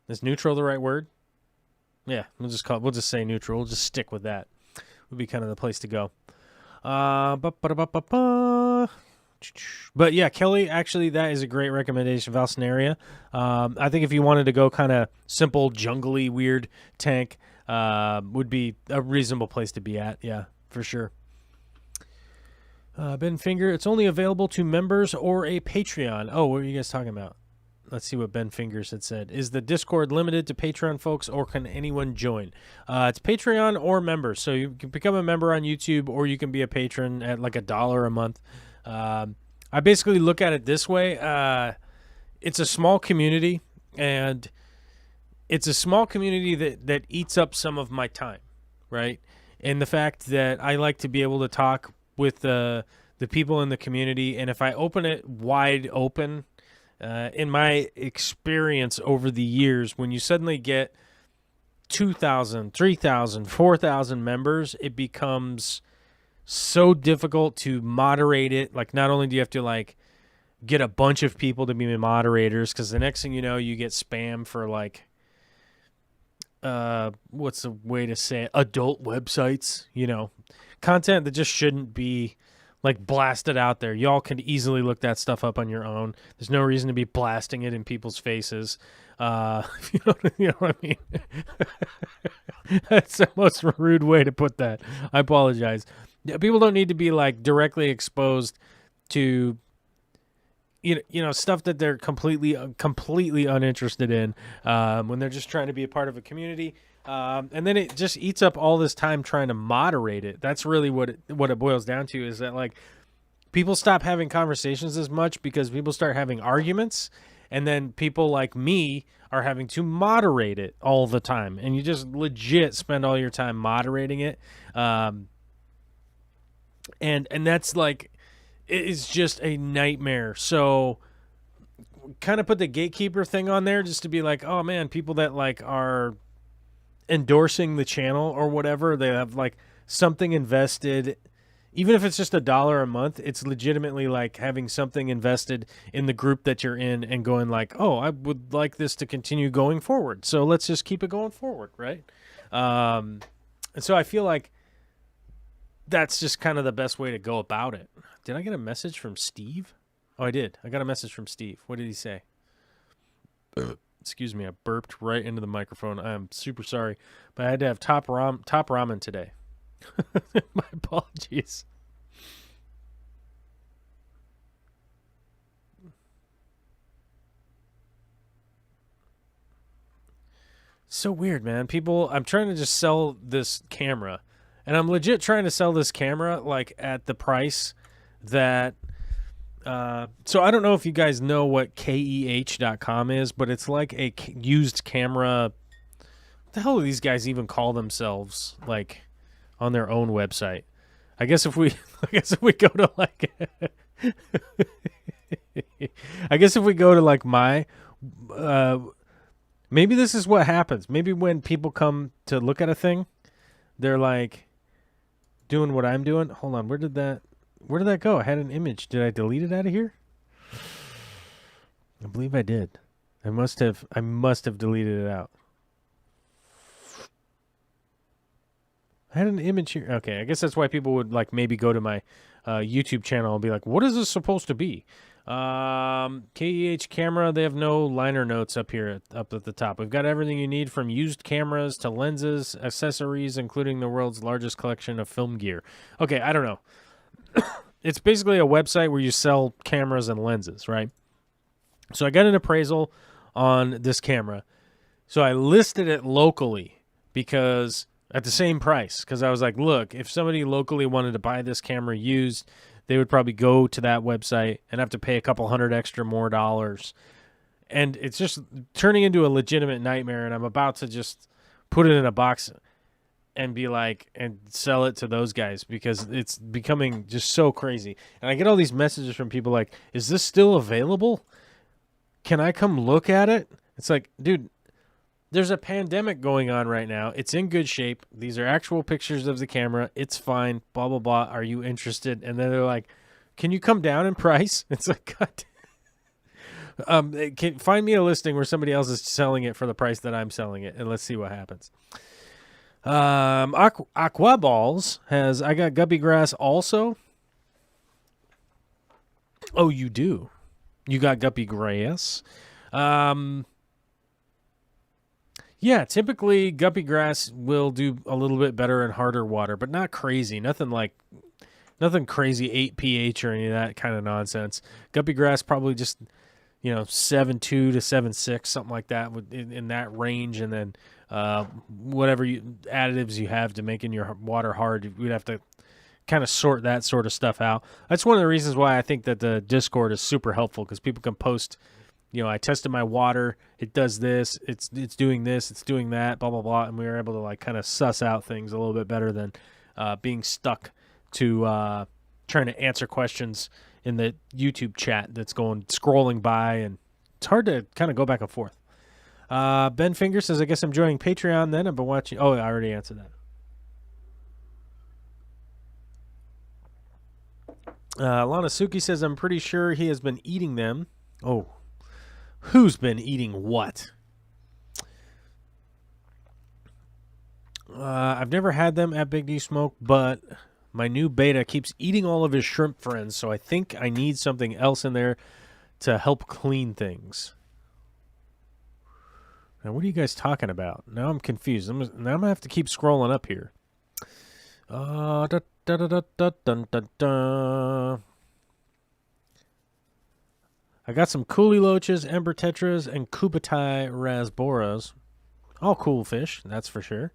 Is neutral the right word? Yeah, we'll just say neutral. We'll just stick with that. Would be kind of the place to go. But yeah, Kelly, actually, that is a great recommendation. Valsneria. I think if you wanted to go kind of simple, jungly, weird tank, would be a reasonable place to be at. Yeah, for sure. Ben Finger, it's only available to members or a Patreon. Oh, what are you guys talking about? Let's see what Ben Fingers had said. Is the Discord limited to Patreon folks, or can anyone join? It's Patreon or members. So you can become a member on YouTube, or you can be a patron at like $1 a month. I basically look at it this way. It's a small community, and it's a small community that eats up some of my time, right? And the fact that I like to be able to talk with the people in the community, and if I open it wide open, in my experience over the years, when you suddenly get 2,000, 3,000, 4,000 members, it becomes so difficult to moderate it. Like, not only do you have to like get a bunch of people to be moderators, because the next thing you know, you get spam for like what's the way to say it? Adult websites, content that just shouldn't be like blasted out there. Y'all can easily look that stuff up on your own. There's no reason to be blasting it in people's faces. You know what I mean? That's the most rude way to put that. I apologize. People don't need to be like directly exposed to stuff that they're completely uninterested in when they're just trying to be a part of a community. And then it just eats up all this time trying to moderate it. That's really what it boils down to, is that like people stop having conversations as much because people start having arguments, and then people like me are having to moderate it all the time, and you just legit spend all your time moderating it. And that's like, it is just a nightmare. So kind of put the gatekeeper thing on there just to be like, oh man, people that like are endorsing the channel or whatever, they have like something invested, even if it's just $1 a month. It's legitimately like having something invested in the group that you're in and going like, oh, I would like this to continue going forward, so let's just keep it going forward, right? And so I feel like that's just kind of the best way to go about it. Did I get a message from Steve? Oh, I did. I got a message from Steve. What did he say? Excuse me, I burped right into the microphone. I'm super sorry, but I had to have top ramen today. My apologies. So weird, man. People, I'm trying to just sell this camera, and I'm legit trying to sell this camera like at the price that so I don't know if you guys know what KEH.com is, but it's like a used camera. What the hell do these guys even call themselves, like, on their own website? I guess if we go to like I guess if we go to like my maybe this is what happens. Maybe when people come to look at a thing, they're like doing what I'm doing. Hold on, where did that go? I had an image. Did I delete it out of here? I believe I did. I must have deleted it out. I had an image here. Okay, I guess that's why people would like maybe go to my YouTube channel and be like, what is this supposed to be? KEH camera, they have no liner notes up here up at the top. We've got everything you need from used cameras to lenses, accessories, including the world's largest collection of film gear. Okay, I don't know. It's basically a website where you sell cameras and lenses, right? So I got an appraisal on this camera. So I listed it locally, because at the same price. Because I was like, look, if somebody locally wanted to buy this camera used, they would probably go to that website and have to pay a couple $100 extra more dollars. And it's just turning into a legitimate nightmare, and I'm about to just put it in a box and be like, and sell it to those guys because it's becoming just so crazy. And I get all these messages from people like, is this still available? Can I come look at it? It's like, dude, there's a pandemic going on right now. It's in good shape. These are actual pictures of the camera. It's fine. Blah, blah, blah. Are you interested? And then they're like, can you come down in price? It's like, God. Find me a listing where somebody else is selling it for the price that I'm selling it, and let's see what happens. Aquaballs has, I got guppy grass also. Oh, you do? You got guppy grass? Yeah, typically guppy grass will do a little bit better in harder water, but not crazy. Nothing crazy 8 pH or any of that kind of nonsense. Guppy grass probably just, 7.2 to 7.6, something like that, in that range, and then whatever additives you have to making your water hard, we'd have to kind of sort that sort of stuff out. That's one of the reasons why I think that the Discord is super helpful, because people can post, I tested my water, it does this, it's doing this, it's doing that, blah, blah, blah, and we were able to like kind of suss out things a little bit better than being stuck to trying to answer questions in the YouTube chat that's scrolling by, and it's hard to kind of go back and forth. Ben Finger says, I guess I'm joining Patreon then. I've been watching. Oh, I already answered that. Lana Suki says, I'm pretty sure he has been eating them. Oh, who's been eating what? I've never had them at Big D Smoke, but my new beta keeps eating all of his shrimp friends, so I think I need something else in there to help clean things. Now, what are you guys talking about? Now I'm confused. Now I'm going to have to keep scrolling up here. I got some Coolie Loaches, Ember Tetras, and Kubatai Rasboras. All cool fish, that's for sure.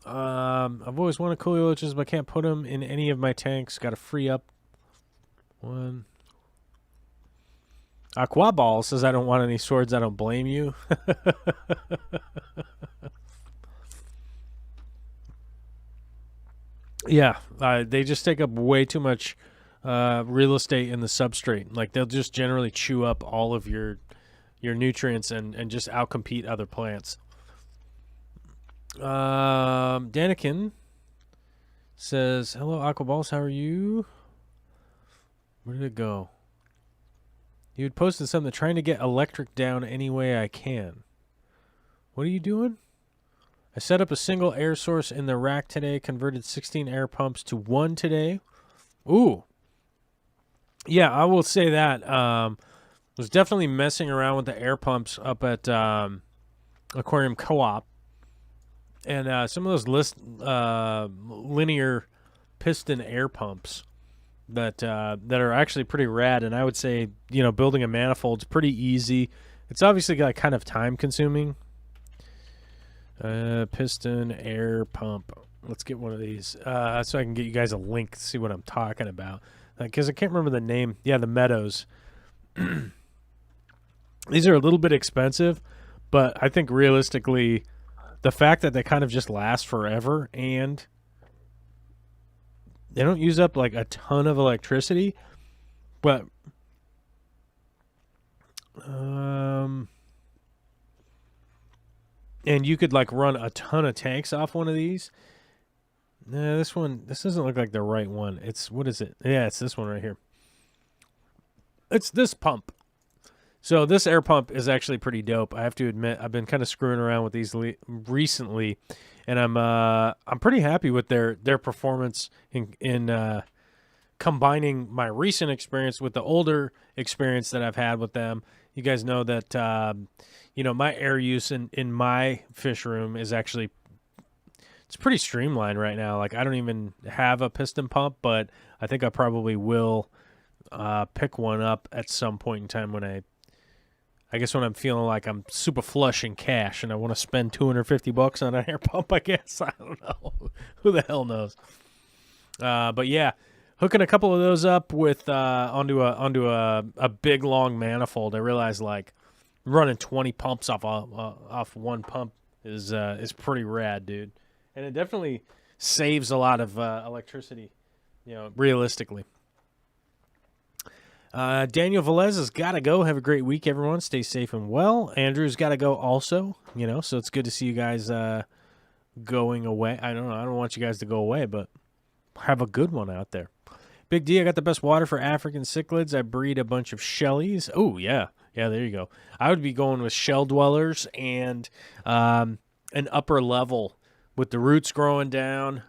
I've always wanted Coolie Loaches, but I can't put them in any of my tanks. Got to free up one. Aquaball says, I don't want any swords. I don't blame you. Yeah, they just take up way too much real estate in the substrate. Like, they'll just generally chew up all of your nutrients and just outcompete other plants. Danikin says, hello, Aquaballs, how are you? Where did it go? You had posted something, trying to get electric down any way I can. What are you doing? I set up a single air source in the rack today, converted 16 air pumps to 1 today. Ooh. Yeah, I will say that. Was definitely messing around with the air pumps up at Aquarium Co-op. And some of those linear piston air pumps that are actually pretty rad, and I would say, building a manifold's pretty easy. It's obviously like kind of time consuming. Piston air pump. Let's get one of these so I can get you guys a link to see what I'm talking about, because I can't remember the name. Yeah, the Meadows. These are a little bit expensive, but I think realistically, the fact that they kind of just last forever and they don't use up like a ton of electricity, but and you could like run a ton of tanks off one of these. Nah, this doesn't look like the right one. What is it? Yeah, it's this one right here. It's this pump. So this air pump is actually pretty dope. I have to admit, I've been kind of screwing around with these recently, and I'm pretty happy with their performance in combining my recent experience with the older experience that I've had with them. You guys know that my air use in my fish room is actually, it's pretty streamlined right now. Like, I don't even have a piston pump, but I think I probably will pick one up at some point in time when I guess when I'm feeling like I'm super flush in cash and I want to spend $250 on an air pump, I guess. I don't know. Who the hell knows? But yeah, hooking a couple of those up with onto a big long manifold. I realized like running 20 pumps off one pump is pretty rad, dude. And it definitely saves a lot of electricity, realistically. Daniel Velez has got to go. Have a great week, everyone. Stay safe and well. Andrew's got to go also, so it's good to see you guys going away. I don't know. I don't want you guys to go away, but have a good one out there. Big D, I got the best water for African cichlids. I breed a bunch of shellies. Oh, yeah. Yeah, there you go. I would be going with shell dwellers and an upper level with the roots growing down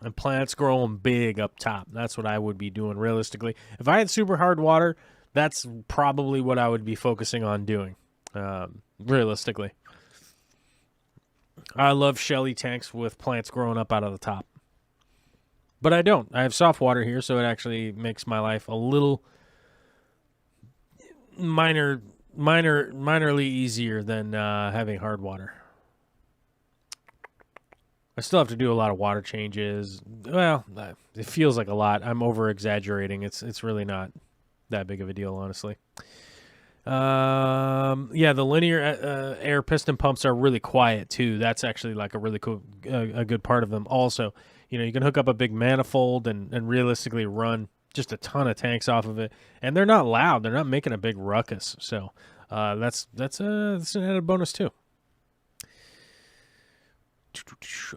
and plants growing big up top. That's what I would be doing realistically. If I had super hard water, that's probably what I would be focusing on doing realistically. I love shelly tanks with plants growing up out of the top. But I don't. I have soft water here, so it actually makes my life a little minorly easier than having hard water. I still have to do a lot of water changes. Well, it feels like a lot. I'm over-exaggerating. It's really not that big of a deal, honestly. Yeah, the linear air piston pumps are really quiet, too. That's actually like a really cool, a good part of them. Also, you can hook up a big manifold and realistically run just a ton of tanks off of it. And they're not loud. They're not making a big ruckus. So that's an added bonus, too.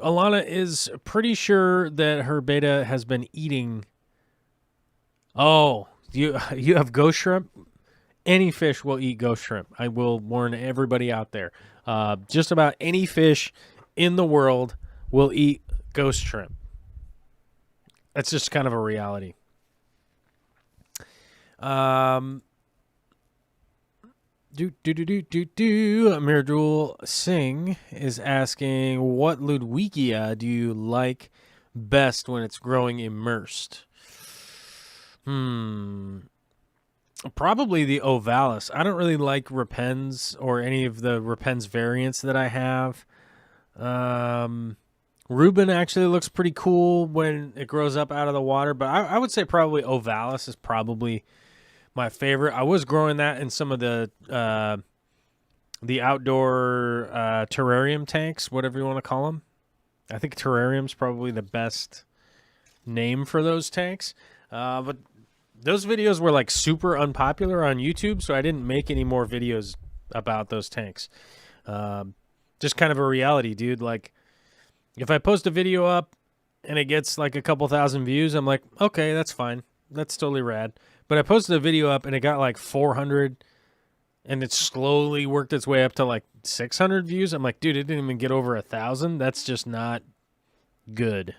Alana is pretty sure that her beta has been eating. Oh, you have ghost shrimp? Any fish will eat ghost shrimp. I will warn everybody out there. Just about any fish in the world will eat ghost shrimp. That's just kind of a reality. Mirdul Singh is asking, what Ludwigia do you like best when it's growing immersed? Probably the Ovalis. I don't really like Repens or any of the Repens variants that I have. Reuben actually looks pretty cool when it grows up out of the water, but I would say probably Ovalis is probably my favorite. I was growing that in some of the outdoor terrarium tanks, whatever you want to call them. I think terrarium's probably the best name for those tanks. But those videos were like super unpopular on YouTube, so I didn't make any more videos about those tanks. Just kind of a reality, dude. Like, if I post a video up and it gets like a couple thousand views, I'm like, okay, that's fine. That's totally rad. But I posted a video up and it got like 400 and it slowly worked its way up to like 600 views. I'm like, dude, it didn't even get over 1,000. That's just not good.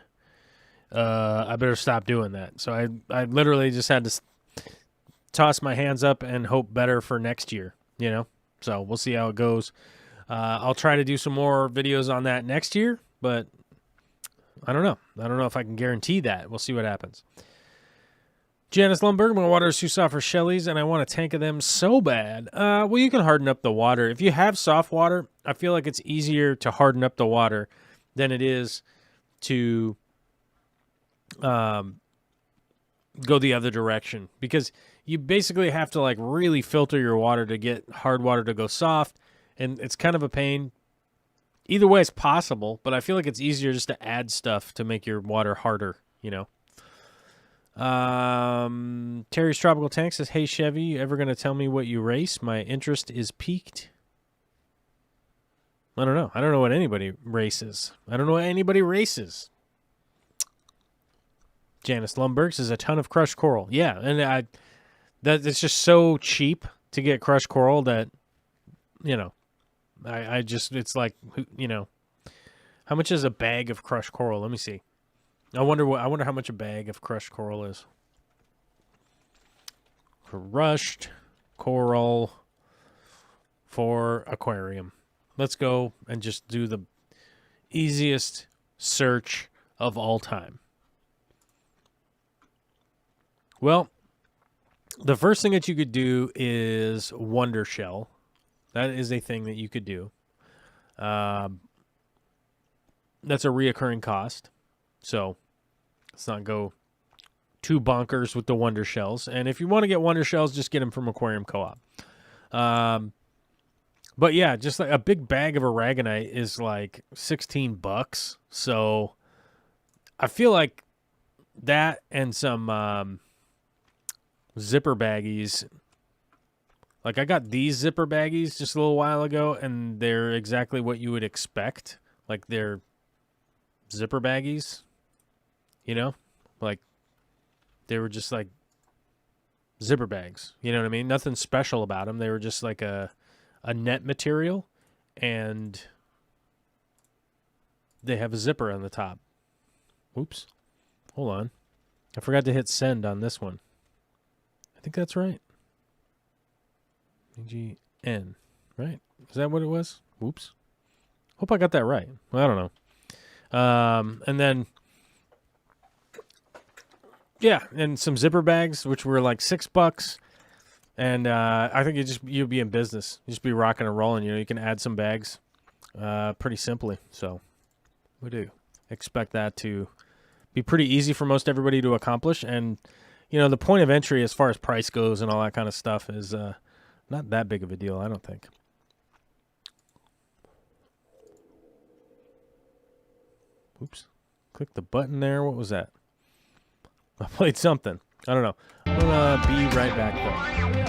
I better stop doing that. So I literally just had to toss my hands up and hope better for next year, So we'll see how it goes. I'll try to do some more videos on that next year, but I don't know. I don't know if I can guarantee that. We'll see what happens. Janice Lundberg, my water is too soft for shellies, and I want a tank of them so bad. Well, you can harden up the water. If you have soft water, I feel like it's easier to harden up the water than it is to go the other direction, because you basically have to like really filter your water to get hard water to go soft, and it's kind of a pain. Either way is possible, but I feel like it's easier just to add stuff to make your water harder, Terry's Tropical Tank says, hey Chevy, you ever going to tell me what you race? My interest is piqued. I don't know. I don't know what anybody races. I don't know what anybody races. Janice Lundberg says, a ton of crushed coral. Yeah, and it's just so cheap to get crushed coral that, I just, it's like, how much is a bag of crushed coral? Let me see. I wonder how much a bag of crushed coral is. Crushed coral for aquarium. Let's go and just do the easiest search of all time. Well, The first thing that you could do is Wonder Shell. That is a thing that you could do. That's a reoccurring cost. So let's not go too bonkers with the Wonder Shells. And if you want to get Wonder Shells, just get them from Aquarium Co-op. But yeah, just like a big bag of aragonite is like $16. So I feel like that and some zipper baggies. Like I got these zipper baggies just a little while ago, and they're exactly what you would expect. Like they're zipper baggies, you know? Like they were just like zipper bags. You know what I mean? Nothing special about them. They were just like a net material, and they have a zipper on the top. Oops. Hold on. I forgot to hit send on this one. I think that's right. EGN, right? Is that what it was? Oops. Hope I got that right. Well, I don't know. And then, yeah, and some zipper bags, which were like $6. And I think you'd be in business. You just be rocking and rolling. You know, you can add some bags pretty simply. So we do expect that to be pretty easy for most everybody to accomplish. And, you know, the point of entry as far as price goes and all that kind of stuff is not that big of a deal, I don't think. Oops. Click the button there. What was that? I played something. I don't know. I'm going to be right back, though.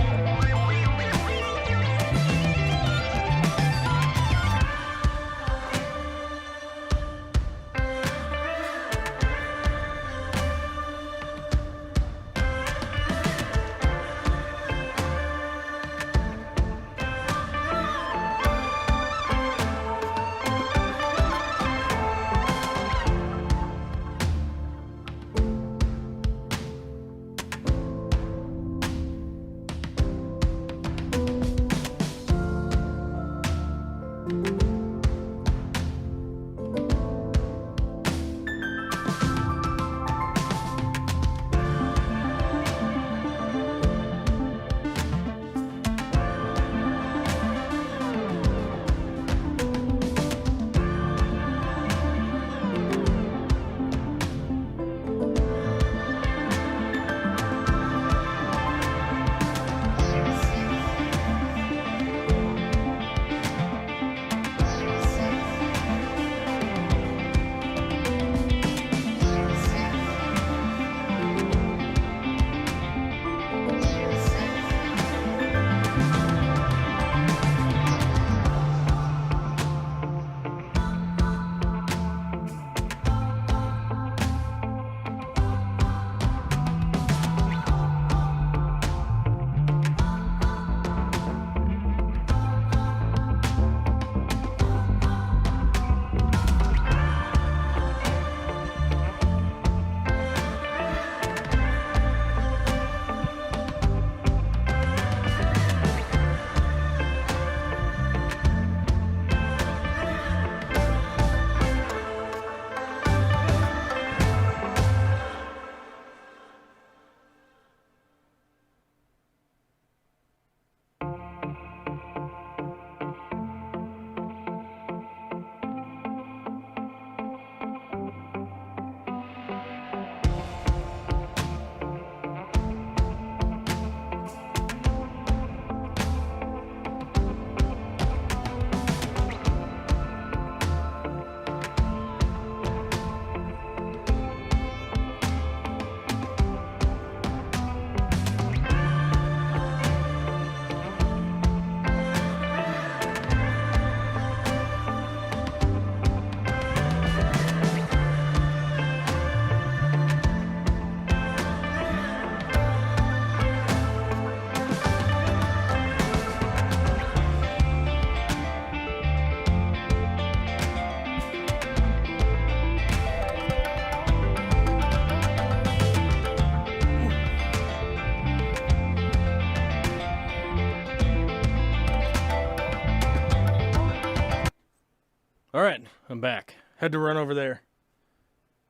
All right, I'm back. Had to run over there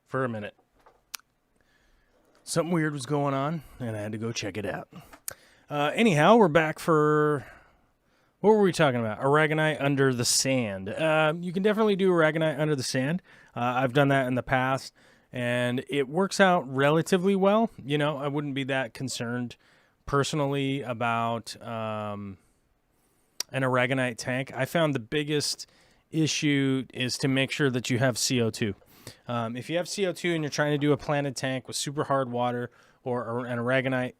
for a minute. something weird was going on, and I had to go check it out. Anyhow, we're back for... What were we talking about? Aragonite under the sand. You can definitely do aragonite under the sand. I've done that in the past, and it works out relatively well. You know, I wouldn't be that concerned personally about an aragonite tank. I found the biggest issue is to make sure that you have CO2. If you have CO2 and you're trying to do a planted tank with super hard water or an aragonite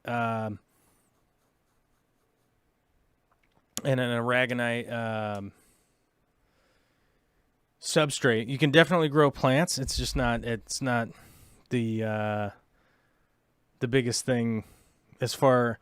substrate, you can definitely grow plants. It's just not the biggest thing as far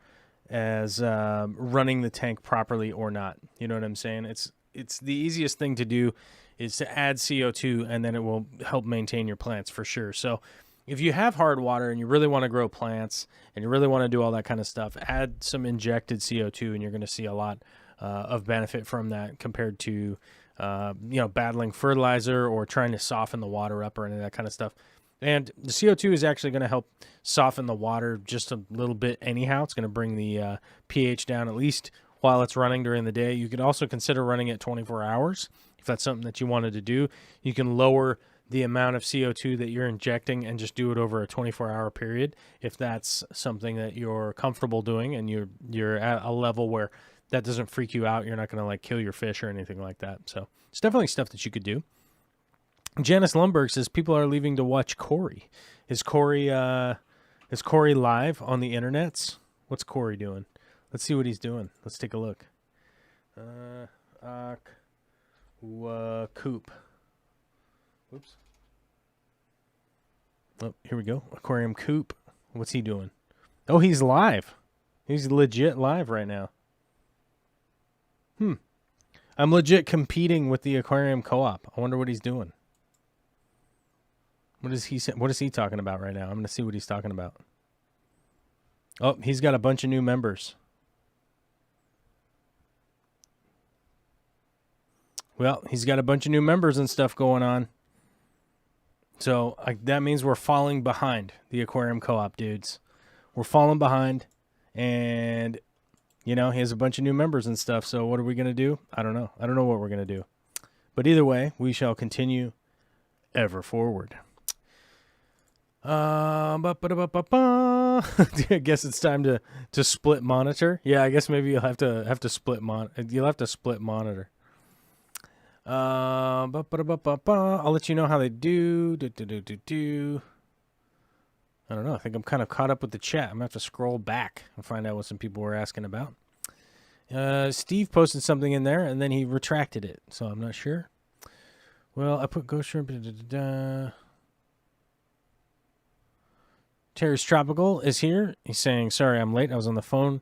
as running the tank properly or not. You know what I'm saying? It's the easiest thing to do is to add CO2, and then it will help maintain your plants for sure. So if you have hard water and you really want to grow plants and you really want to do all that kind of stuff, add some injected CO2, and you're going to see a lot of benefit from that compared to battling fertilizer or trying to soften the water up or any of that kind of stuff. And the CO2 is actually going to help soften the water just a little bit anyhow. It's going to bring the pH down at least while it's running during the day. You could also consider running it 24 hours if that's something that you wanted to do. You can lower the amount of CO2 that you're injecting and just do it over a 24-hour period if that's something that you're comfortable doing and you're at a level where that doesn't freak you out. You're not going to like kill your fish or anything like that. So it's definitely stuff that you could do. Janice Lundberg says people are leaving to watch Corey. Is Corey live on the internets? What's Corey doing? Let's see what he's doing. Let's take a look. Coop. Oops. Oh, here we go. Aquarium Coop. What's he doing? Oh, he's live. He's legit live right now. I'm legit competing with the Aquarium Co-op. I wonder what he's doing. What is he talking about right now? I'm going to see what he's talking about. Oh, he's got a bunch of new members. Well, he's got a bunch of new members and stuff going on. So that means we're falling behind the Aquarium Co-op dudes. We're falling behind, and he has a bunch of new members and stuff. So what are we going to do? I don't know. I don't know what we're going to do. But either way, we shall continue ever forward. I guess it's time to split monitor. Yeah, I guess maybe you'll have to split monitor. I'll let you know how they do. I don't know. I think I'm kind of caught up with the chat. I'm going to have to scroll back and find out what some people were asking about. Steve posted something in there, and then he retracted it, so I'm not sure. Well, I put Ghost Shrimp. Terry's Tropical is here. He's saying, sorry, I'm late. I was on the phone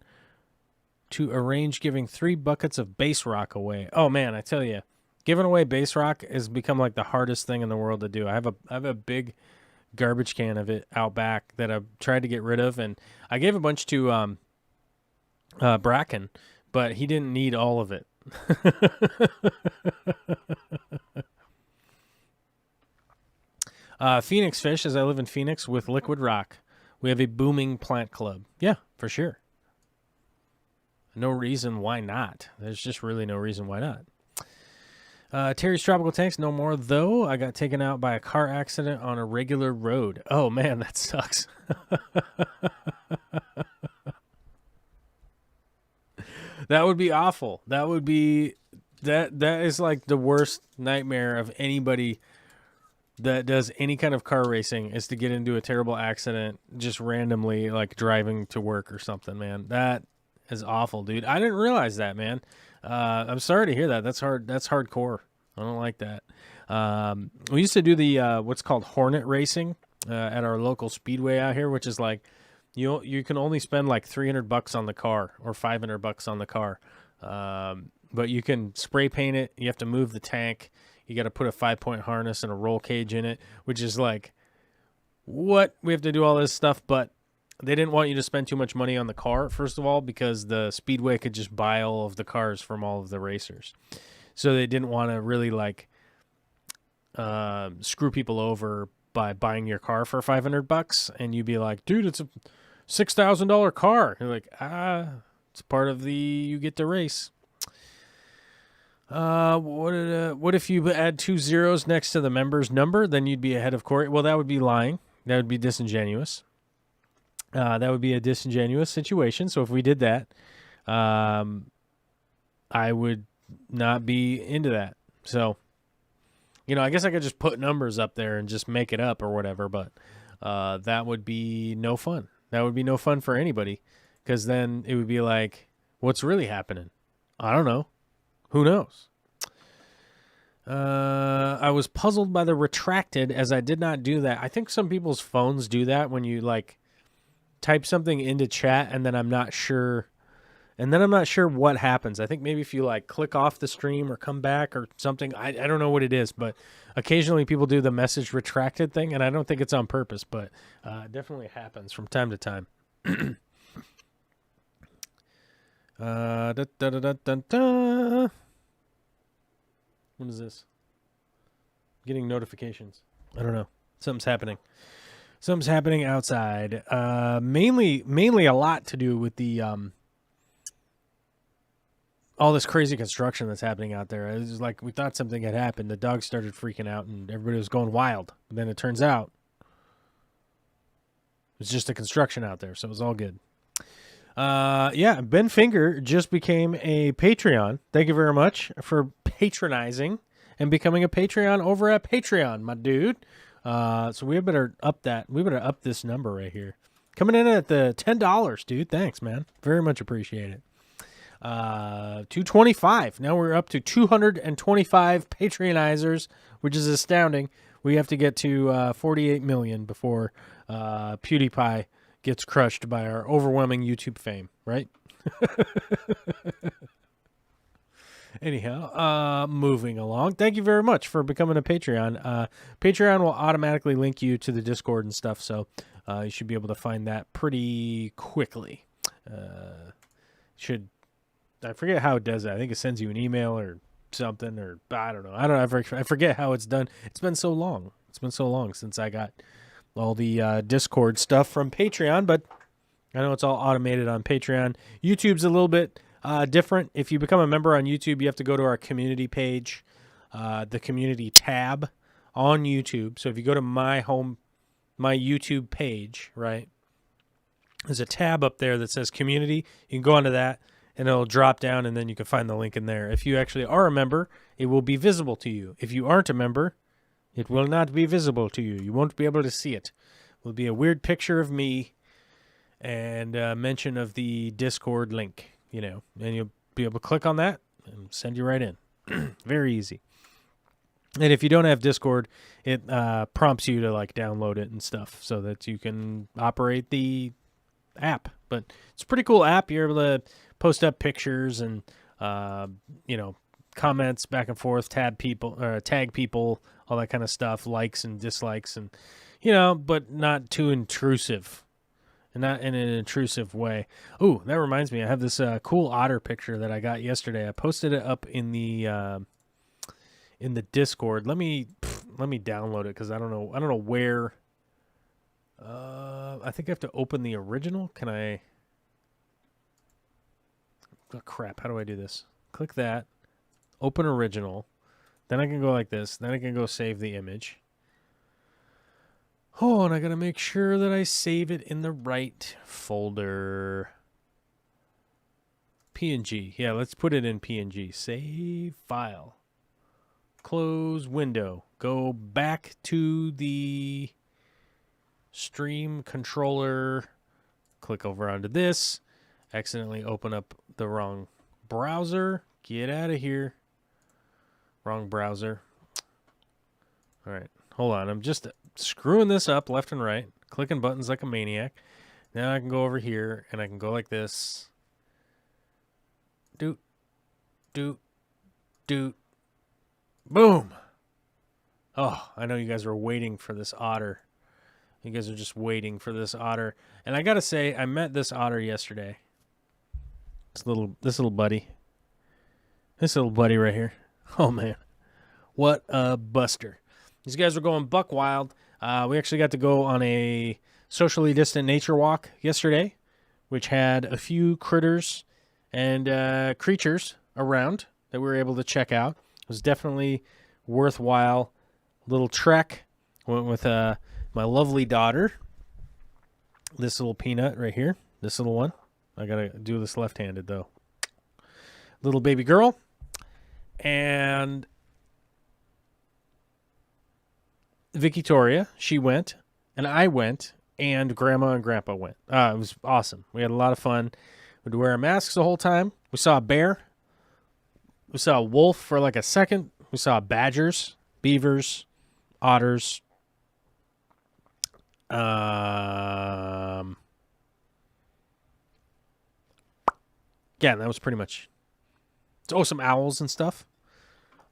to arrange giving 3 buckets of base rock away. Oh, man, I tell you, giving away base rock has become like the hardest thing in the world to do. I have a big garbage can of it out back that I've tried to get rid of, and I gave a bunch to Bracken, but he didn't need all of it. Phoenix Fish, as I live in Phoenix with Liquid Rock. We have a booming plant club. Yeah, for sure. No reason why not. There's just really no reason why not. Terry's Tropical Tanks, no more, though. I got taken out by a car accident on a regular road. Oh, man, that sucks. That would be awful. That is like the worst nightmare of anybody that does any kind of car racing, is to get into a terrible accident just randomly, like driving to work or something, man. That is awful, dude. I didn't realize that, man. I'm sorry to hear that. That's hard. That's hardcore. I don't like that. We used to do the what's called Hornet racing at our local speedway out here, which is like you can only spend like $300 on the car or $500 on the car, but you can spray paint it. You have to move the tank. You got to put a 5-point harness and a roll cage in it, which is like, what? We have to do all this stuff, but they didn't want you to spend too much money on the car, first of all, because the speedway could just buy all of the cars from all of the racers. So they didn't want to really like screw people over by buying your car for $500, and you'd be like, dude, it's a $6,000 car. You're like, it's part of the you get to race. What if you add 2 zeros next to the member's number? Then you'd be ahead of Corey. Well, that would be lying. That would be disingenuous. That would be a disingenuous situation. So if we did that, I would not be into that. So, I guess I could just put numbers up there and just make it up or whatever, but that would be no fun. That would be no fun for anybody, because then it would be like, what's really happening? I don't know. Who knows? I was puzzled by the retracted, as I did not do that. I think some people's phones do that when you type something into chat, and then I'm not sure what happens. I think maybe if you click off the stream or come back or something, I don't know what it is, but occasionally people do the message retracted thing, and I don't think it's on purpose, but it definitely happens from time to time. What is this? Getting notifications. I don't know. Something's happening. Something's happening outside. Mainly a lot to do with the all this crazy construction that's happening out there. It was like we thought something had happened. The dogs started freaking out and everybody was going wild. But then it turns out it's just a construction out there, so it was all good. Yeah, Ben Finger just became a Patreon. Thank you very much for patronizing and becoming a Patreon over at Patreon, my dude. So we better up that. We better up this number right here. Coming in at the $10, dude. Thanks, man. Very much appreciate it. 225. Now we're up to 225 Patreonizers, which is astounding. We have to get to 48 million before PewDiePie gets crushed by our overwhelming YouTube fame, right? Anyhow, moving along. Thank you very much for becoming a Patreon. Patreon will automatically link you to the Discord and stuff, so you should be able to find that pretty quickly. I forget how it does that. I think it sends you an email or something, or I don't know. I forget how it's done. It's been so long. It's been so long since I got all the Discord stuff from Patreon, but I know it's all automated on Patreon. YouTube's a little bit different. If you become a member on YouTube, you have to go to our community page, the community tab on YouTube. So if you go to my YouTube page, right, there's a tab up there that says community. You can go onto that, and it'll drop down, and then you can find the link in there. If you actually are a member, it will be visible to you. If you aren't a member, it will not be visible to you. You won't be able to see it. It will be a weird picture of me and a mention of the Discord link, and you'll be able to click on that and send you right in. Very easy. And if you don't have Discord, it prompts you to download it and stuff so that you can operate the app. But it's a pretty cool app. You're able to post up pictures and comments back and forth, tag people, all that kind of stuff, likes and dislikes, and but not too intrusive, and not in an intrusive way. Ooh, that reminds me, I have this cool otter picture that I got yesterday. I posted it up in the Discord. Let me download it because I don't know where. I think I have to open the original. Can I? Oh, crap. How do I do this? Click that. Open original. Then I can go like this. Then I can go save the image. Oh, and I got to make sure that I save it in the right folder. PNG. Yeah, let's put it in PNG. Save file. Close window. Go back to the stream controller. Click over onto this. Accidentally open up the wrong browser. Get out of here. Wrong browser. All right. Hold on. I'm just screwing this up left and right. Clicking buttons like a maniac. Now I can go over here and I can go like this. Doot. Doot. Doot. Boom. Oh, I know you guys were waiting for this otter. You guys are just waiting for this otter. And I got to say, I met this otter yesterday. This little buddy. This little buddy right here. Oh, man. What a buster. These guys were going buck wild. We actually got to go on a socially distant nature walk yesterday, which had a few critters and creatures around that we were able to check out. It was definitely worthwhile little trek. Went with my lovely daughter. This little peanut right here. This little one. I got to do this left-handed, though. Little baby girl. And Victoria, she went. And I went. And Grandma and Grandpa went. It was awesome. We had a lot of fun. We had to wear our masks the whole time. We saw a bear. We saw a wolf for like a second. We saw badgers, beavers, otters. Yeah, that was pretty much. Oh, some owls and stuff.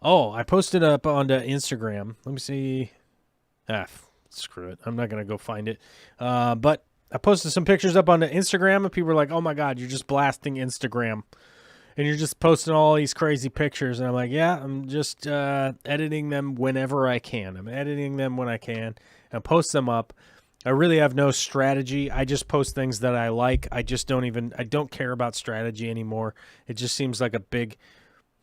Oh, I posted up onto Instagram. Let me see. Screw it. I'm not going to go find it. But I posted some pictures up onto Instagram, and people were like, oh, my God, you're just blasting Instagram. And you're just posting all these crazy pictures. And I'm like, yeah, I'm just editing them whenever I can. I'm editing them when I can and post them up. I really have no strategy. I just post things that I like. I don't care about strategy anymore. It just seems like a big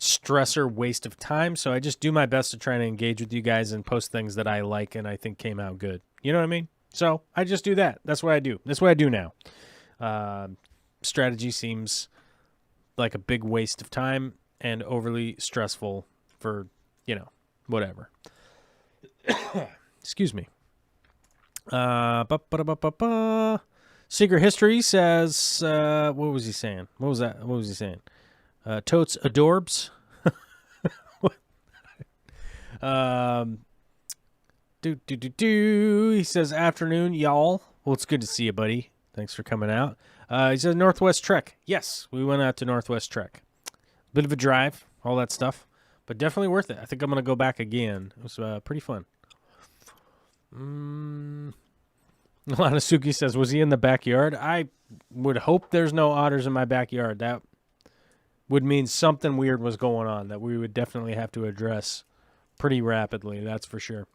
stressor waste of time. So I just do my best to try to engage with you guys and post things that I like and I think came out good. You know what I mean? So I just do that. That's what I do. That's what I do now. Strategy seems like a big waste of time and overly stressful for, whatever. Excuse me. Secret History says, what was he saying? What was that? What was he saying? Totes adorbs. He says, afternoon, y'all. Well, it's good to see you, buddy. Thanks for coming out. He says, Northwest Trek. Yes, we went out to Northwest Trek. Bit of a drive, all that stuff, but definitely worth it. I think I'm going to go back again. It was pretty fun. Lanasuki says, was he in the backyard? I would hope there's no otters in my backyard. That would mean something weird was going on that we would definitely have to address pretty rapidly. That's for sure.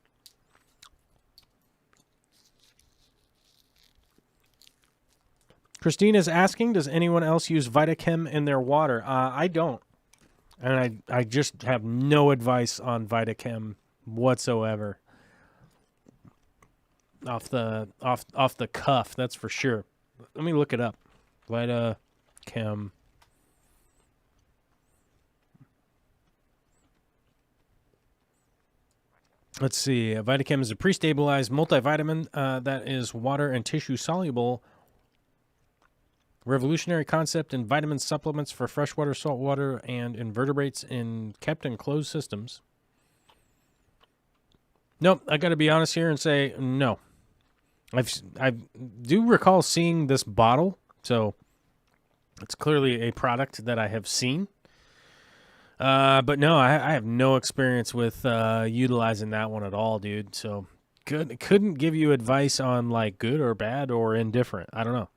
Christine is asking, does anyone else use Vitachem in their water? I don't. And I just have no advice on Vitachem whatsoever. Off the cuff, that's for sure. Let me look it up. Vitachem. Let's see. Vitachem is a pre-stabilized multivitamin that is water and tissue soluble. Revolutionary concept in vitamin supplements for freshwater, saltwater, and invertebrates kept in closed systems. Nope, I got to be honest here and say no. I do recall seeing this bottle, so it's clearly a product that I have seen. But no, I have no experience with utilizing that one at all, dude. So couldn't give you advice on like good or bad or indifferent. I don't know.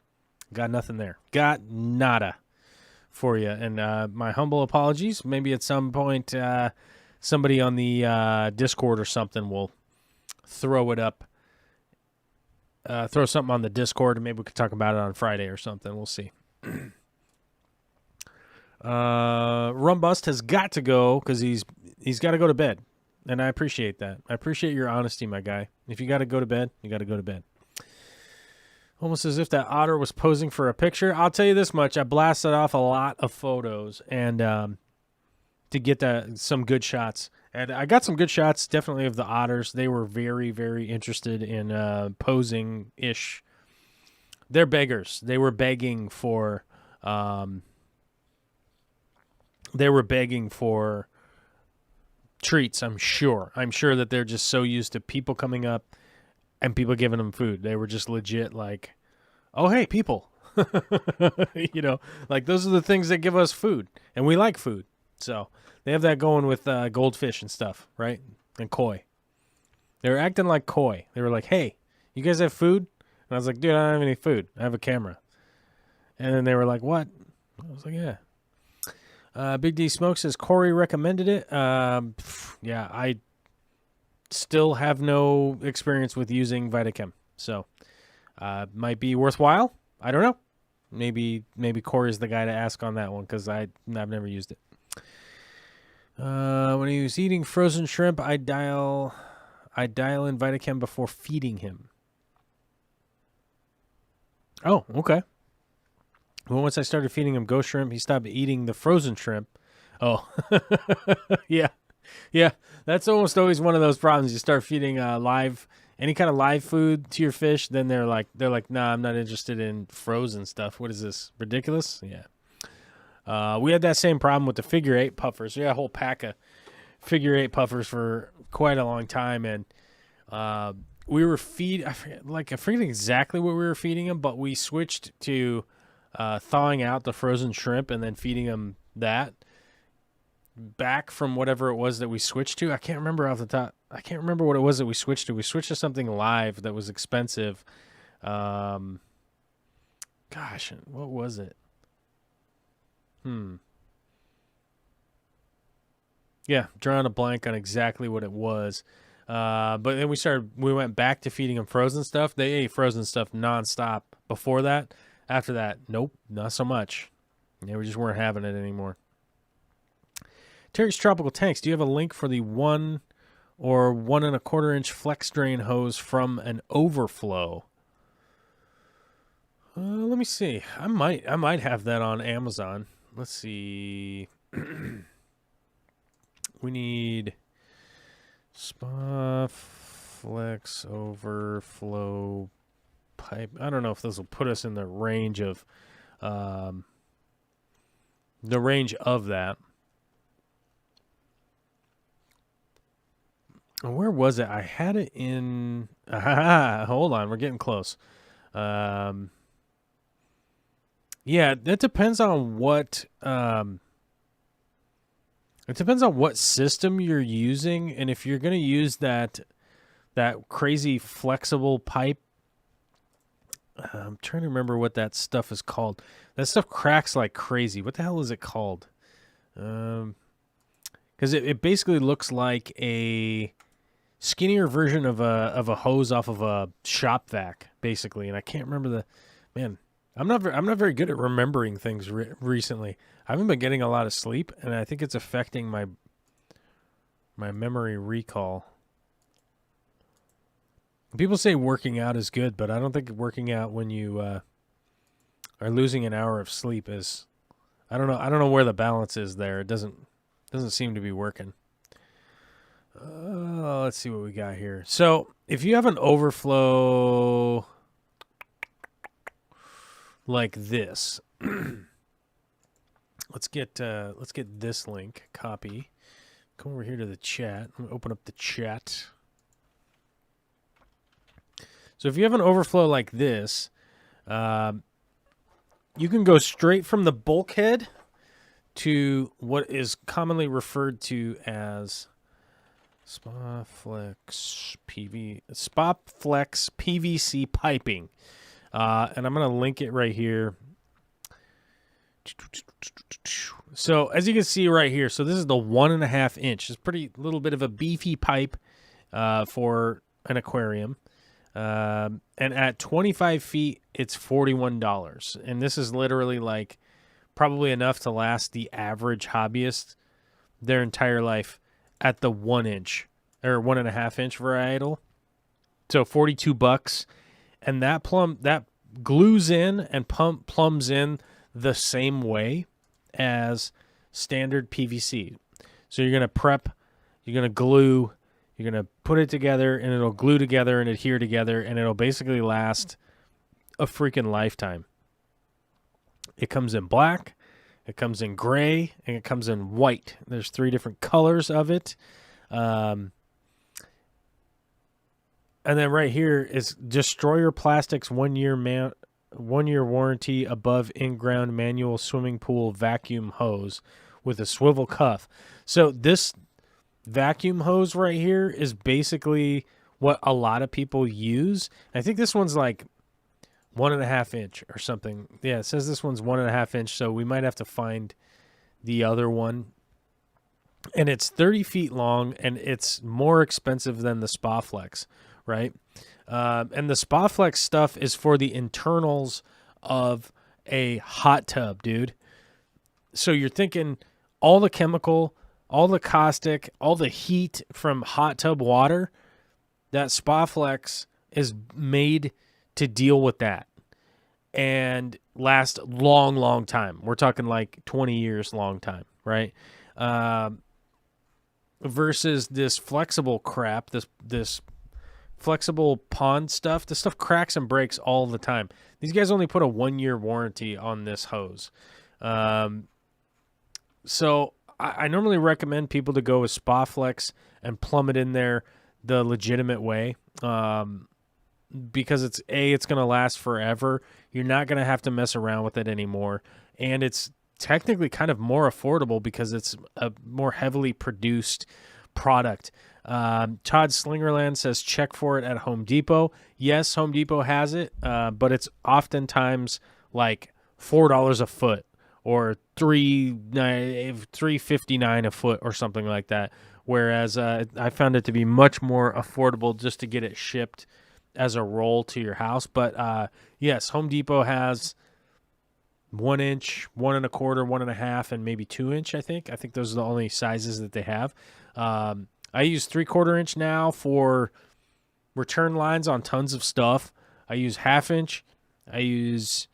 Got nothing there. Got nada for you. And my humble apologies. Maybe at some point somebody on the Discord or something will throw it up. Throw something on the Discord, and maybe we could talk about it on Friday or something. We'll see. Rumbust has got to go because he's got to go to bed, and I appreciate that. I appreciate your honesty, my guy. If you got to go to bed, you got to go to bed. Almost as if that otter was posing for a picture. I'll tell you this much: I blasted off a lot of photos and to get some good shots. And I got some good shots, definitely, of the otters. They were very, very interested in posing-ish. They're beggars. They were begging for treats, I'm sure. I'm sure that they're just so used to people coming up and people giving them food. They were just legit like, oh, hey, people. Like those are the things that give us food. And we like food. So they have that going with goldfish and stuff, right? And koi. They were acting like koi. They were like, hey, you guys have food? And I was like, dude, I don't have any food. I have a camera. And then they were like, what? I was like, yeah. Big D Smoke says Corey recommended it. Yeah, still have no experience with using Vitachem. So might be worthwhile. I don't know. Maybe Corey's the guy to ask on that one because I've never used it. When he was eating frozen shrimp, I dial in Vitachem before feeding him. Oh, okay. Well, once I started feeding him ghost shrimp, he stopped eating the frozen shrimp. Oh, yeah. That's almost always one of those problems. You start feeding any kind of live food to your fish, then they're like, nah, I'm not interested in frozen stuff. What is this? Ridiculous? Yeah. We had that same problem with the figure 8 puffers. We had a whole pack of figure 8 puffers for quite a long time, and we were I forget exactly what we were feeding them, but we switched to thawing out the frozen shrimp and then feeding them that back from whatever it was that we switched to. I can't remember off the top. I can't remember what it was that we switched to. We switched to something live that was expensive. Gosh, what was it? Yeah, drawing a blank on exactly what it was. But then we went back to feeding them frozen stuff. They ate frozen stuff nonstop before that. After that, nope, not so much. Yeah, we just weren't having it anymore. Terry's Tropical Tanks, do you have a link for the 1 or 1 1/4 inch flex drain hose from an overflow? Let me see. I might have that on Amazon. Let's see. We need Spa Flex Overflow pipe. I don't know if this will put us in the range of that. Where was it? I had it in. Hold on, we're getting close. Yeah, that depends on what. It depends on what system you're using, and if you're going to use that crazy flexible pipe. I'm trying to remember what that stuff is called. That stuff cracks like crazy. What the hell is it called? Because it basically looks like a skinnier version of a hose off of a shop vac, basically. And I can't remember the man. I'm not very good at remembering things recently. I haven't been getting a lot of sleep, and I think it's affecting my memory recall. People say working out is good, but I don't think working out when you are losing an hour of sleep is. I don't know where the balance is there. It doesn't seem to be working. Let's see what we got here. So if you have an overflow like this, let's get this link. Copy. Come over here to the chat. I'm gonna open up the chat. So if you have an overflow like this, you can go straight from the bulkhead to what is commonly referred to as SpaFlex PVC piping. And I'm going to link it right here. So as you can see right here, so this is the 1.5 inch. It's pretty little bit of a beefy pipe for an aquarium. And at 25 feet, it's $41. And this is literally like probably enough to last the average hobbyist their entire life at the 1 inch or 1.5 inch varietal. So $42. And that glues in and plumbs in the same way as standard PVC. So you're going to prep, you're going to glue, you're going to put it together, and it'll glue together and adhere together, and it'll basically last a freaking lifetime. It comes in black, it comes in gray, and it comes in white. There's 3 different colors of it. And then right here is Destroyer Plastics 1 year warranty above in-ground manual swimming pool vacuum hose with a swivel cuff. So this vacuum hose right here is basically what a lot of people use. I think this one's like 1.5 inch or something. Yeah, it says this one's 1.5 inch, so we might have to find the other one. and it's 30 feet long, and it's more expensive than the SpaFlex, right? And the SpaFlex stuff is for the internals of a hot tub, dude. So you're thinking all the chemical, all the caustic, all the heat from hot tub water, that SpaFlex is made to deal with that and last long, long time. We're talking like 20 years, long time, right? Versus this flexible crap, this flexible pond stuff. This stuff cracks and breaks all the time. These guys only put a 1-year warranty on this hose. So I normally recommend people to go with SpaFlex and plumb it in there the legitimate way. Because it's going to last forever. You're not going to have to mess around with it anymore. And it's technically kind of more affordable because it's a more heavily produced product. Todd Slingerland says check for it at Home Depot. Yes, Home Depot has it, but it's oftentimes like $4 a foot or $3.59 a foot or something like that. Whereas I found it to be much more affordable just to get it shipped as a roll to your house. But yes, Home Depot has 1 inch, 1 1/4, 1 1/2, and maybe 2 inch. I think those are the only sizes that they have. I use 3/4 inch now for return lines on tons of stuff. I use 1/2 inch. I use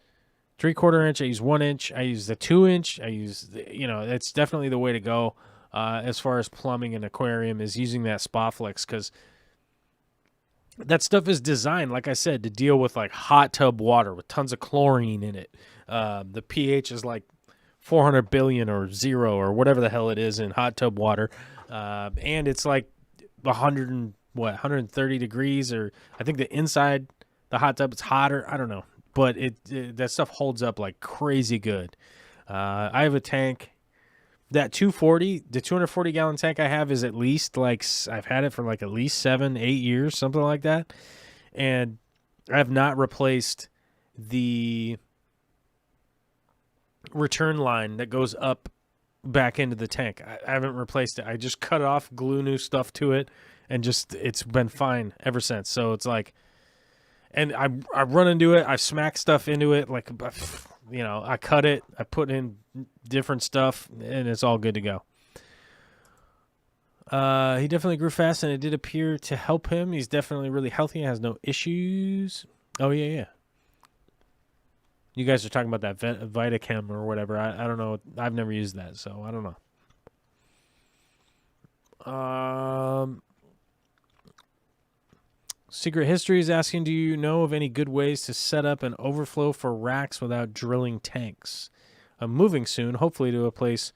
3/4 inch. I use 1 inch. I use the 2 inch. I use, it's definitely the way to go as far as plumbing and aquarium is using that SpaFlex, because that stuff is designed, like I said, to deal with like hot tub water with tons of chlorine in it. The pH is like 400 billion or 0 or whatever the hell it is in hot tub water. And it's like 130 degrees, or I think the inside, the hot tub, it's hotter. I don't know. But that stuff holds up like crazy good. I have a tank. That 240 gallon tank I have is at least like, I've had it for like at least 7-8 years, something like that. And I have not replaced the return line that goes up back into the tank. I haven't replaced it. I just cut it off, glue new stuff to it, and it's been fine ever since. So it's like, and I run into it, I smack stuff into it, like, I cut it, I put in different stuff, and it's all good to go. He definitely grew fast, and it did appear to help him. He's definitely really healthy and has no issues. Oh, yeah. You guys are talking about that Vitachem or whatever. I don't know. I've never used that, so I don't know. Secret History is asking, do you know of any good ways to set up an overflow for racks without drilling tanks? I'm moving soon, hopefully to a place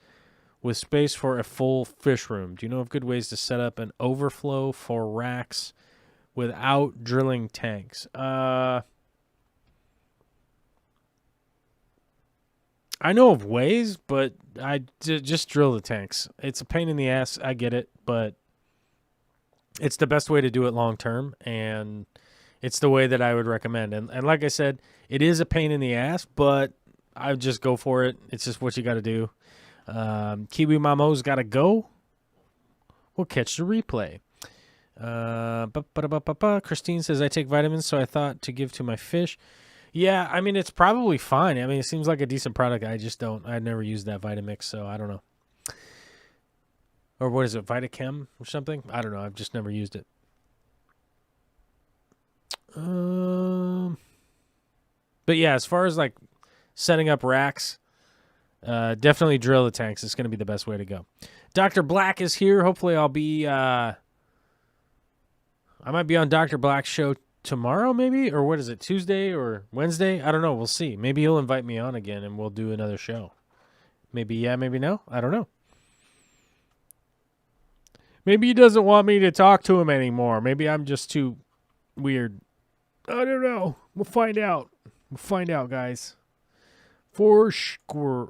with space for a full fish room. Do you know of good ways to set up an overflow for racks without drilling tanks? I know of ways, but just drill the tanks. It's a pain in the ass, I get it, but it's the best way to do it long term, and it's the way that I would recommend. And like I said, it is a pain in the ass, but I would just go for it. It's just what you got to do. Kiwi Mamo's got to go. We'll catch the replay. Christine says, I take vitamins, so I thought to give to my fish. Yeah, I mean, it's probably fine. I mean, it seems like a decent product. I just don't. I've never used that Vitamix, so I don't know. Or what is it, Vitachem or something? I don't know. I've just never used it. But yeah, as far as like setting up racks, definitely drill the tanks. It's going to be the best way to go. Dr. Black is here. Hopefully I'll be, I might be on Dr. Black's show tomorrow maybe, or what is it, Tuesday or Wednesday? I don't know. We'll see. Maybe he'll invite me on again and we'll do another show. Maybe yeah, maybe no. I don't know. Maybe he doesn't want me to talk to him anymore. Maybe I'm just too weird. I don't know. We'll find out. We'll find out, guys. For sure.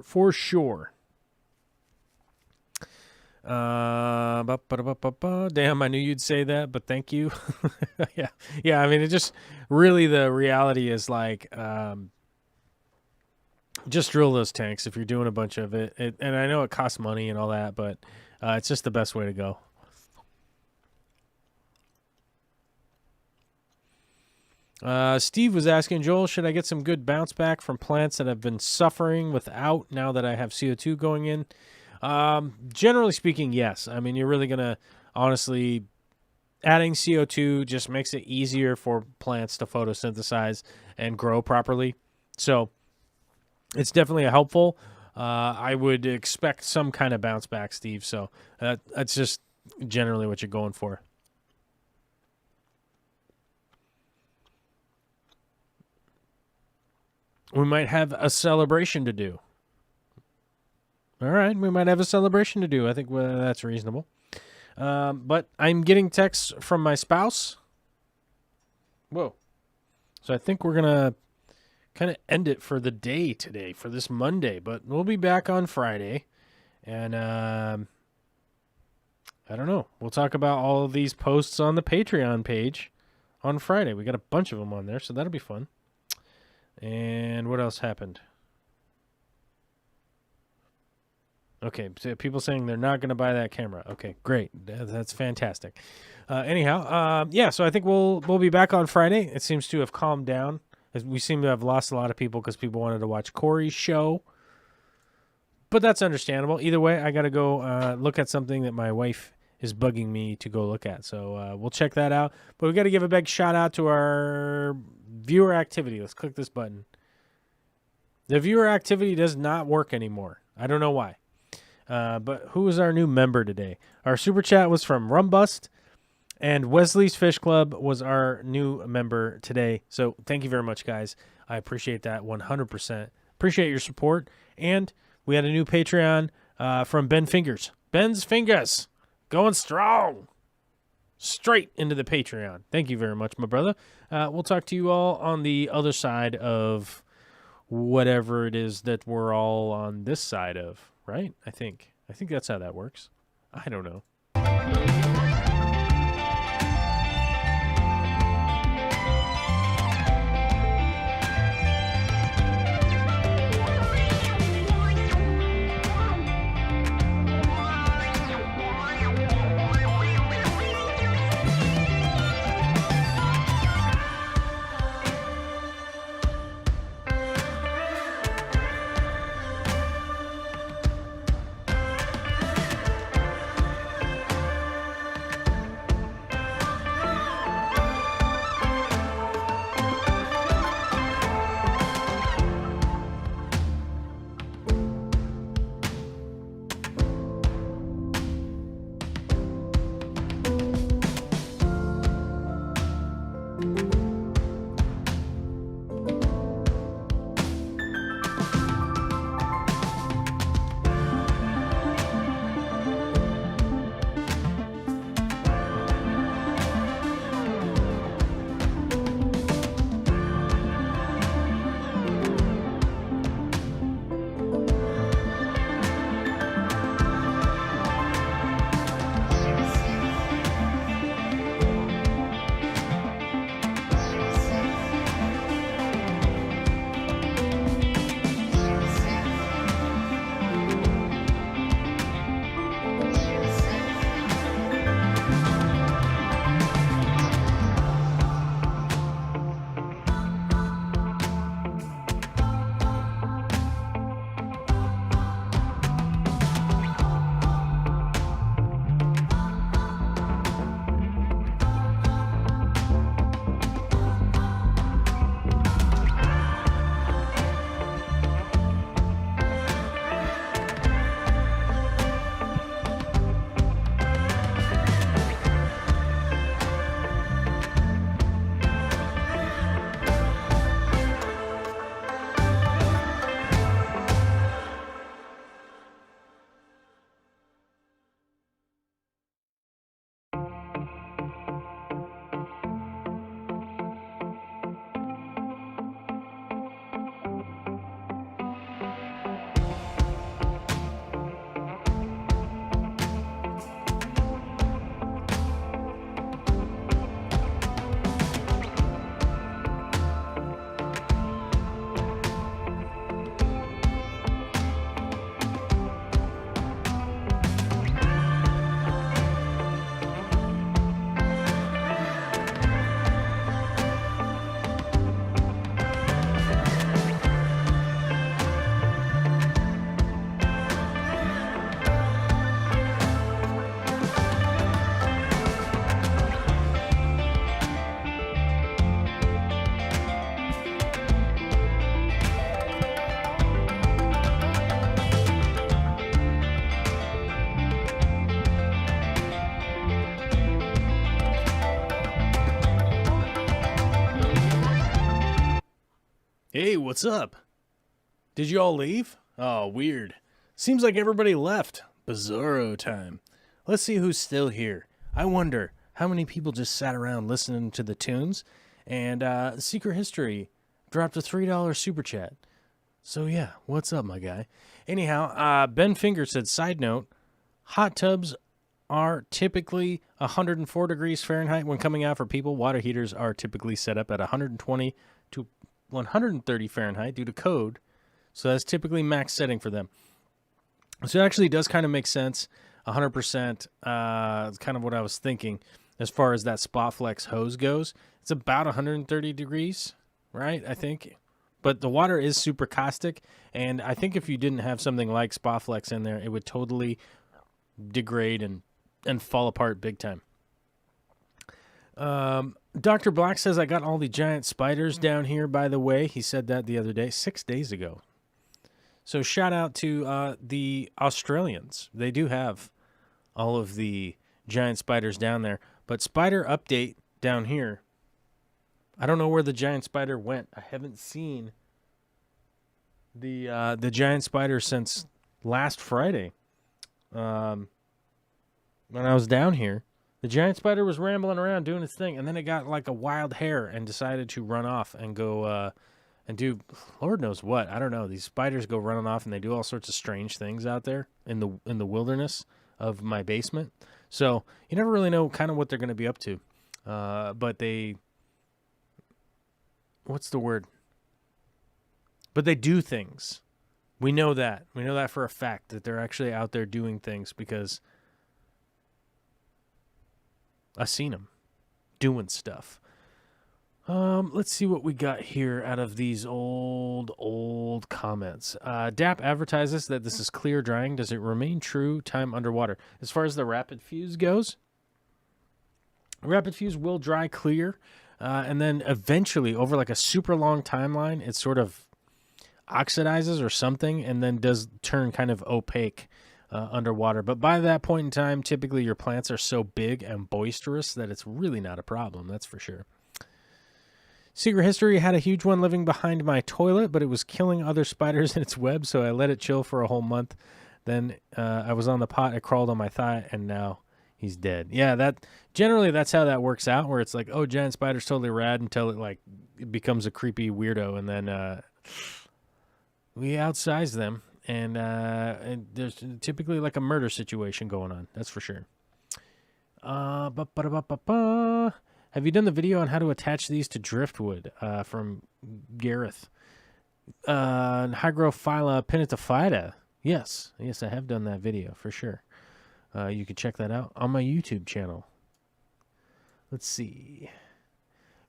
Damn, I knew you'd say that, but thank you. Yeah. I mean, it just really, the reality is like, just drill those tanks if you're doing a bunch of it. And I know it costs money and all that, but It's just the best way to go. Steve was asking, Joel, should I get some good bounce back from plants that have been suffering without now that I have CO2 going in? Generally speaking, yes. I mean, you're really going to, honestly, adding CO2 just makes it easier for plants to photosynthesize and grow properly. So it's definitely helpful. I would expect some kind of bounce back, Steve. So that's just generally what you're going for. We might have a celebration to do. All right, we might have a celebration to do. I think that's reasonable. But I'm getting texts from my spouse. Whoa. So I think we're going to kind of end it for the day today, for this Monday. But we'll be back on Friday. And I don't know. We'll talk about all of these posts on the Patreon page on Friday. We got a bunch of them on there, so that'll be fun. And what else happened? Okay, so people saying they're not going to buy that camera. Okay, great. That's fantastic. Anyhow, yeah, so I think we'll be back on Friday. It seems to have calmed down. We seem to have lost a lot of people because people wanted to watch Corey's show. But that's understandable. Either way, I got to go look at something that my wife is bugging me to go look at. So we'll check that out. But we got to give a big shout out to our viewer activity. Let's click this button. The viewer activity does not work anymore. I don't know why. But who is our new member today? Our super chat was from Rumbust, and Wesley's Fish Club was our new member today. So thank you very much, guys. I appreciate that 100%. Appreciate your support. And we had a new Patreon from Ben Fingers. Ben's Fingers. Going strong. Straight into the Patreon. Thank you very much, my brother. We'll talk to you all on the other side of whatever it is that we're all on this side of, right? I think that's how that works. I don't know. Hey, what's up? Did you all leave? Oh, weird. Seems like everybody left. Bizarro time. Let's see who's still here. I wonder how many people just sat around listening to the tunes. And Secret History dropped a $3 super chat. So yeah, what's up, my guy? Anyhow, Ben Finger said, side note, hot tubs are typically 104 degrees Fahrenheit when coming out for people. Water heaters are typically set up at 120 to 130 Fahrenheit due to code. So that's typically max setting for them. So it actually does kind of make sense. 100%. It's kind of what I was thinking as far as that Spot Flex hose goes. It's about 130 degrees, right? I think. But the water is super caustic. And I think if you didn't have something like Spot Flex in there, it would totally degrade and fall apart big time. Dr. Black says, I got all the giant spiders down here, by the way. He said that the other day, 6 days ago. So shout out to the Australians. They do have all of the giant spiders down there. But spider update down here. I don't know where the giant spider went. I haven't seen the giant spider since last Friday. When I was down here, the giant spider was rambling around doing its thing, and then it got like a wild hare and decided to run off and go and do Lord knows what. I don't know. These spiders go running off, and they do all sorts of strange things out there in the wilderness of my basement. So you never really know kind of what they're going to be up to. But they, what's the word? But they do things. We know that. We know that for a fact, that they're actually out there doing things because I've seen them doing stuff. Let's see what we got here out of these old comments. DAP advertises that this is clear drying. Does it remain true time underwater? As far as the rapid fuse goes, rapid fuse will dry clear, and then eventually, over like a super long timeline, it sort of oxidizes or something, and then does turn kind of opaque underwater. But by that point in time, typically your plants are so big and boisterous that it's really not a problem, that's for sure. Secret History had a huge one living behind my toilet, but it was killing other spiders in its web, so I let it chill for a whole month. Then I was on the pot, it crawled on my thigh, and now he's dead. Yeah, that's how that works out, where it's like, oh, giant spider's totally rad until it becomes a creepy weirdo, and then we outsize them, and there's typically like a murder situation going on. That's for sure. Have you done the video on how to attach these to driftwood? From Gareth. Hygrophila pinnatophyta. Yes, I have done that video for sure. You can check that out on my YouTube channel. Let's see.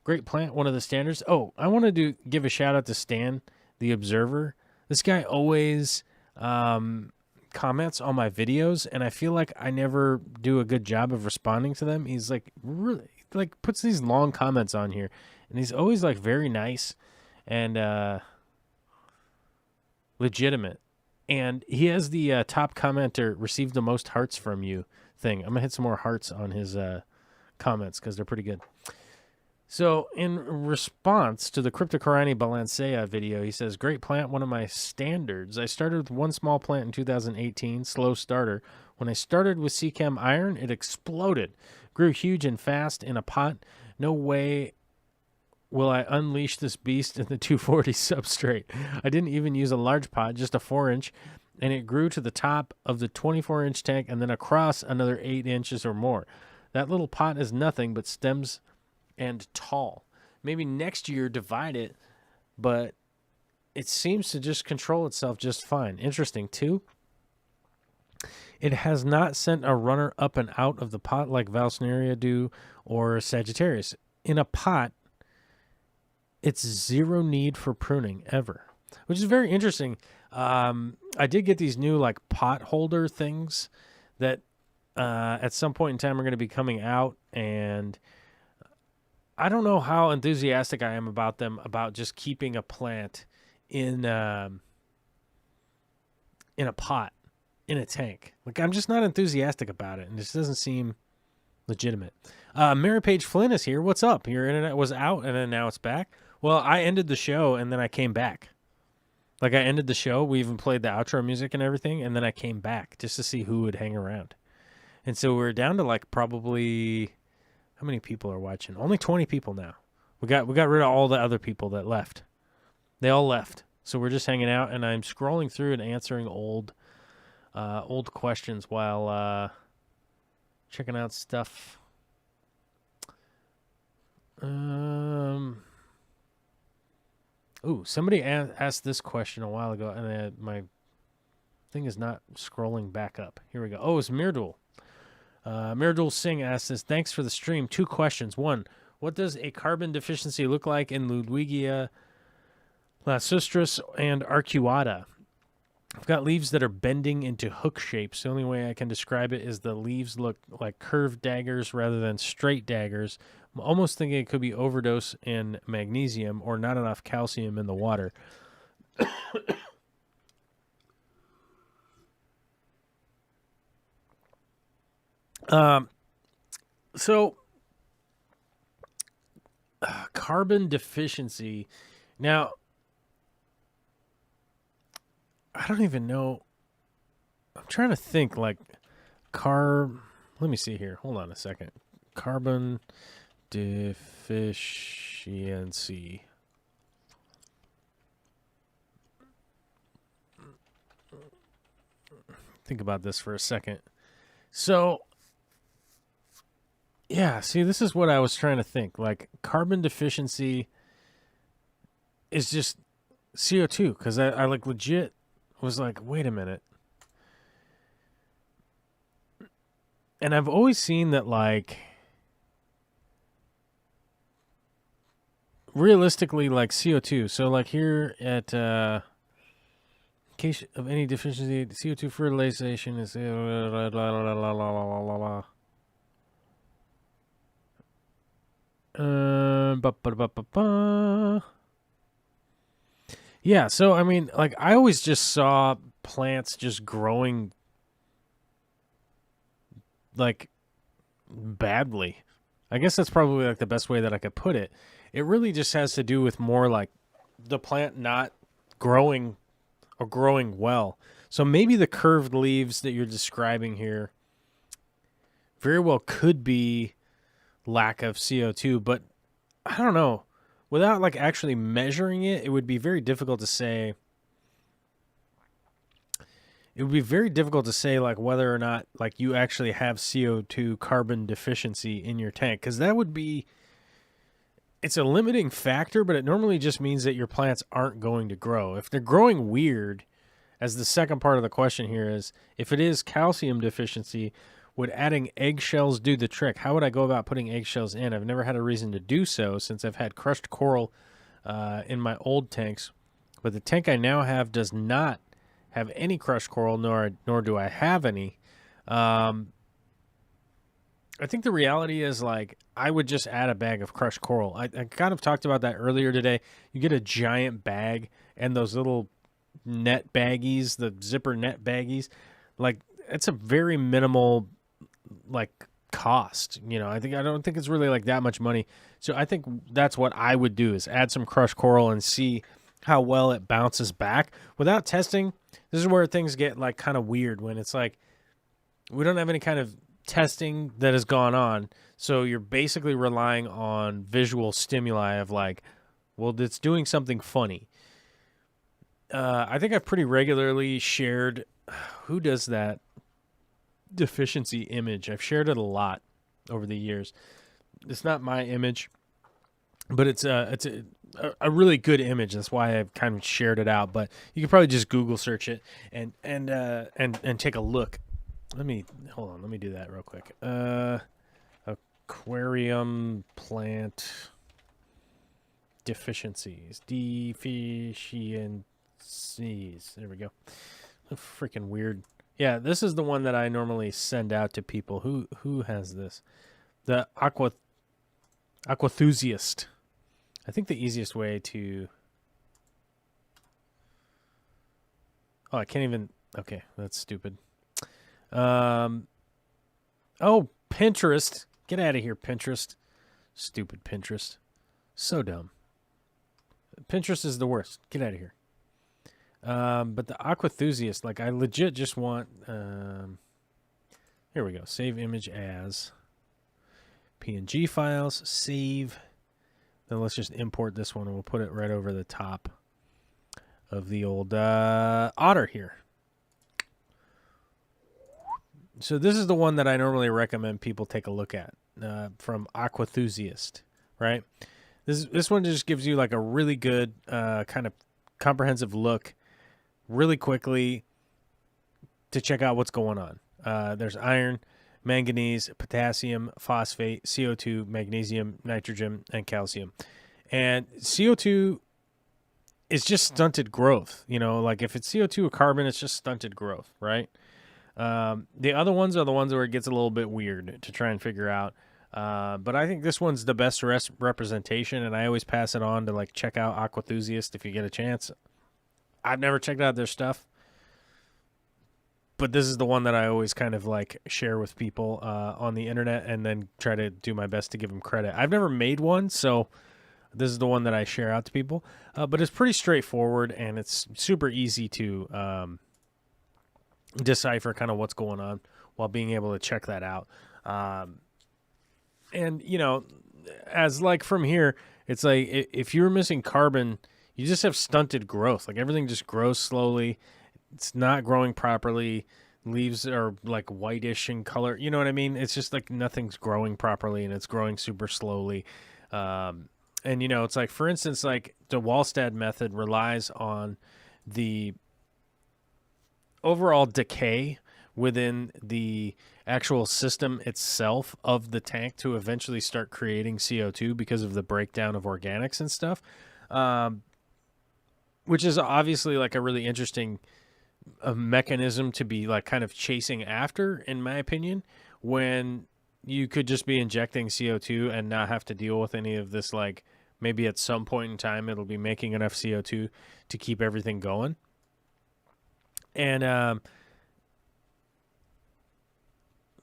Great plant, one of the standards. Oh, I wanted to give a shout out to Stan, the Observer. This guy always comments on my videos, and I feel like I never do a good job of responding to them. He's like really puts these long comments on here, and he's always like very nice and legitimate. And he has the top commenter received the most hearts from you thing. I'm gonna hit some more hearts on his comments because they're pretty good. So in response to the Cryptocorani balancea video, he says, great plant, one of my standards. I started with one small plant in 2018, slow starter. When I started with Seachem Iron, it exploded. Grew huge and fast in a pot. No way will I unleash this beast in the 240 substrate. I didn't even use a large pot, just a 4-inch, and it grew to the top of the 24-inch tank and then across another 8 inches or more. That little pot is nothing but stems and tall. Maybe next year divide it, but it seems to just control itself just fine. Interesting, too. It has not sent a runner up and out of the pot like Valsneria do or Sagittarius. In a pot, it's zero need for pruning ever, which is very interesting. I did get these new like pot holder things that at some point in time are going to be coming out, and I don't know how enthusiastic I am about them, about just keeping a plant in a pot, in a tank. Like, I'm just not enthusiastic about it, and this doesn't seem legitimate. Mary Page Flynn is here. What's up? Your internet was out, and then now it's back. Well, I ended the show and then I came back. Like I ended the show, we even played the outro music and everything, and then I came back just to see who would hang around. And so we're down to like probably how many people are watching? Only 20 people now. We got rid of all the other people that left. They all left. So we're just hanging out, and I'm scrolling through and answering old questions while checking out stuff. Somebody asked this question a while ago, and my thing is not scrolling back up. Here we go. Oh, it's Mirdul. Mirdul Singh asked this. Thanks for the stream. 2 questions. 1, what does a carbon deficiency look like in Ludwigia lacustris and arcuata? I've got leaves that are bending into hook shapes. The only way I can describe it is the leaves look like curved daggers rather than straight daggers. I'm almost thinking it could be overdose in magnesium or not enough calcium in the water. Carbon deficiency. Now, I don't even know. I'm trying to think like let me see here. Hold on a second. Carbon deficiency. Think about this for a second. So, yeah, see, this is what I was trying to think. Like, carbon deficiency is just CO2, because I like legit was like, wait a minute. And I've always seen that, like, realistically, like CO2. So, like, here at, in case of any deficiency, CO2 fertilization is... Yeah, so I mean, like I always just saw plants just growing like badly. I guess that's probably like the best way that I could put it. It really just has to do with more like the plant not growing or growing well. So maybe the curved leaves that you're describing here very well could be lack of CO2, but I don't know. Without like actually measuring it, it would be very difficult to say. It would be very difficult to say like whether or not like you actually have CO2 carbon deficiency in your tank, because that would be, it's a limiting factor, but it normally just means that your plants aren't going to grow. If they're growing weird, as the second part of the question here is, if it is calcium deficiency, would adding eggshells do the trick? How would I go about putting eggshells in? I've never had a reason to do so since I've had crushed coral in my old tanks. But the tank I now have does not have any crushed coral, nor do I have any. I think the reality is, like, I would just add a bag of crushed coral. I kind of talked about that earlier today. You get a giant bag and those little net baggies, the zipper net baggies. Like, it's a very minimal like cost, you know. I don't think it's really like that much money. So I think that's what I would do, is add some crushed coral and see how well it bounces back without testing. This is where things get like kind of weird, when it's like we don't have any kind of testing that has gone on. So you're basically relying on visual stimuli of like, well, it's doing something funny. I think I've pretty regularly shared, who does that deficiency image? I've shared it a lot over the years. It's not my image, but it's a really good image. That's why I've kind of shared it out. But you can probably just Google search it and take a look. Let me do that real quick. Aquarium plant deficiencies. There we go. Freaking weird. Yeah, this is the one that I normally send out to people. Who has this? The aquathusiast. I think the easiest way to... Oh, I can't even... Okay, that's stupid. Oh, Pinterest. Get out of here, Pinterest. Stupid Pinterest. So dumb. Pinterest is the worst. Get out of here. But the Aquathusiast, like I legit just want. Here we go. Save image as PNG files. Save. Then let's just import this one and we'll put it right over the top of the old otter here. So this is the one that I normally recommend people take a look at from Aquathusiast, right? This one just gives you like a really good kind of comprehensive look really quickly to check out what's going on. There's iron, manganese, potassium, phosphate, CO2, magnesium, nitrogen, and calcium. And CO2 is just stunted growth. You know, like if it's CO2 or carbon, it's just stunted growth, right? The other ones are the ones where it gets a little bit weird to try and figure out. But I think this one's the best representation, and I always pass it on to like check out Aquathusiast if you get a chance. I've never checked out their stuff, but this is the one that I always kind of like share with people on the internet and then try to do my best to give them credit. I've never made one, so this is the one that I share out to people. But it's pretty straightforward, and it's super easy to decipher kind of what's going on while being able to check that out. And, you know, as like from here, it's like if you're missing carbon, you just have stunted growth. Like everything just grows slowly. It's not growing properly. Leaves are like whitish in color. You know what I mean? It's just like nothing's growing properly and it's growing super slowly. And, you know, it's like, for instance, like the Wallstad method relies on the overall decay within the actual system itself of the tank to eventually start creating CO2 because of the breakdown of organics and stuff, which is obviously like a really interesting mechanism to be like kind of chasing after, in my opinion, when you could just be injecting CO2 and not have to deal with any of this. Like maybe at some point in time, it'll be making enough CO2 to keep everything going. And,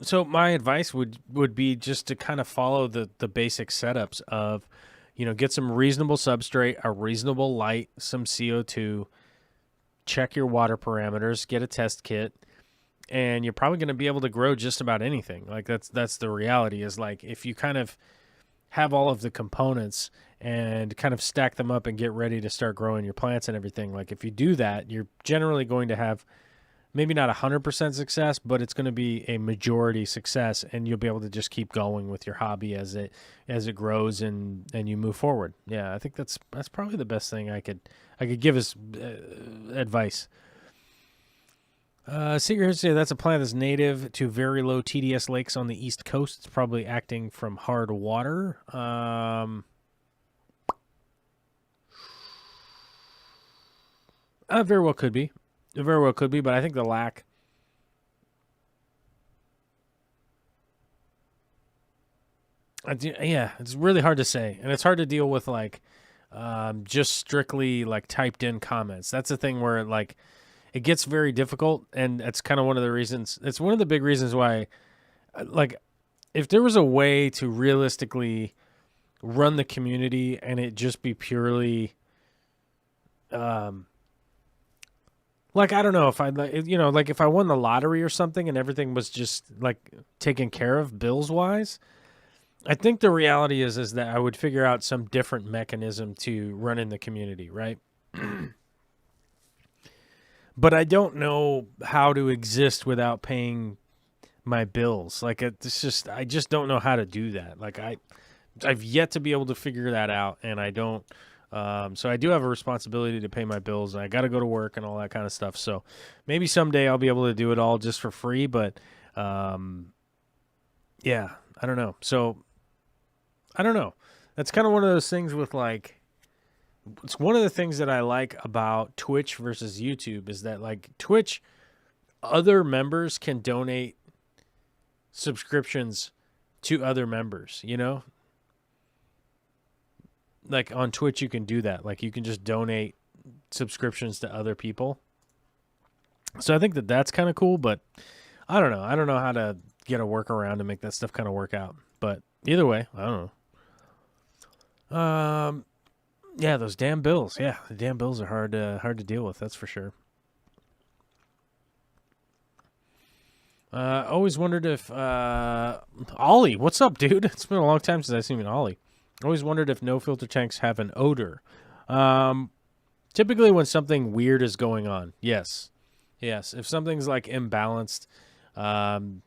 so my advice would be just to kind of follow the basic setups of, you know, get some reasonable substrate, a reasonable light, some CO2, check your water parameters, get a test kit, and you're probably going to be able to grow just about anything. Like that's the reality, is like if you kind of have all of the components and kind of stack them up and get ready to start growing your plants and everything, like if you do that, you're generally going to have maybe not 100% success, but it's going to be a majority success, and you'll be able to just keep going with your hobby as it grows and you move forward. Yeah, I think that's probably the best thing I could give as advice. Secret History, that's a plant that's native to very low TDS lakes on the East Coast. It's probably acting from hard water. Very well could be. It very well could be, but I think the lack. Yeah, it's really hard to say, and it's hard to deal with like just strictly like typed in comments. That's the thing where like it gets very difficult, and it's kind of one of the reasons. It's one of the big reasons why, like, if there was a way to realistically run the community and it just be purely like, I don't know if I'd like, you know, like if I won the lottery or something and everything was just like taken care of bills wise, I think the reality is that I would figure out some different mechanism to run in the community, right? But I don't know how to exist without paying my bills. Like it's just, I just don't know how to do that. Like I've yet to be able to figure that out, and I don't. So I do have a responsibility to pay my bills, and I got to go to work and all that kind of stuff. So maybe someday I'll be able to do it all just for free, but, yeah, I don't know. So I don't know. That's kind of one of those things with like, it's one of the things that I like about Twitch versus YouTube is that like Twitch, other members can donate subscriptions to other members, you know? Like on Twitch, you can do that. Like you can just donate subscriptions to other people. So I think that that's kind of cool, but I don't know. I don't know how to get a workaround to make that stuff kind of work out. But either way, I don't know. Yeah, those damn bills. Yeah, the damn bills are hard to deal with. That's for sure. Always wondered if Ollie, what's up, dude? It's been a long time since I've seen an Ollie. Always wondered if no filter tanks have an odor. Typically, when something weird is going on, yes. If something's like imbalanced, and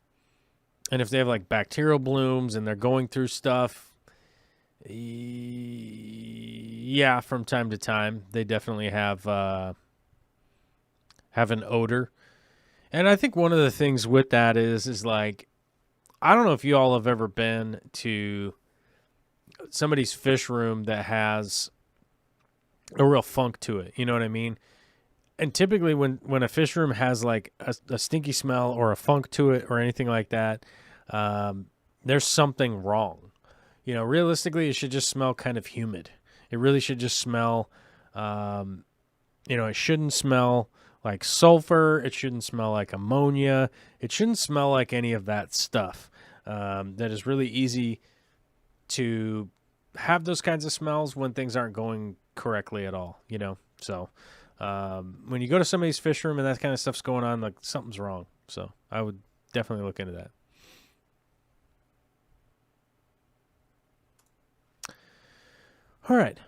if they have like bacterial blooms and they're going through stuff, yeah, from time to time they definitely have an odor. And I think one of the things with that is like, I don't know if you all have ever been to somebody's fish room that has a real funk to it. You know what I mean? And typically when a fish room has like a stinky smell or a funk to it or anything like that, there's something wrong. You know, realistically, it should just smell kind of humid. It really should just smell, it shouldn't smell like sulfur. It shouldn't smell like ammonia. It shouldn't smell like any of that stuff. That is really easy to have those kinds of smells when things aren't going correctly at all, you know? So when you go to somebody's fish room and that kind of stuff's going on, like something's wrong. So I would definitely look into that. All right.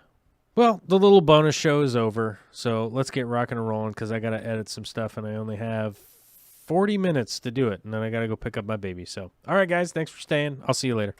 Well, the little bonus show is over, so let's get rocking and rolling because I got to edit some stuff, and I only have 40 minutes to do it, and then I got to go pick up my baby. So, all right, guys, thanks for staying. I'll see you later.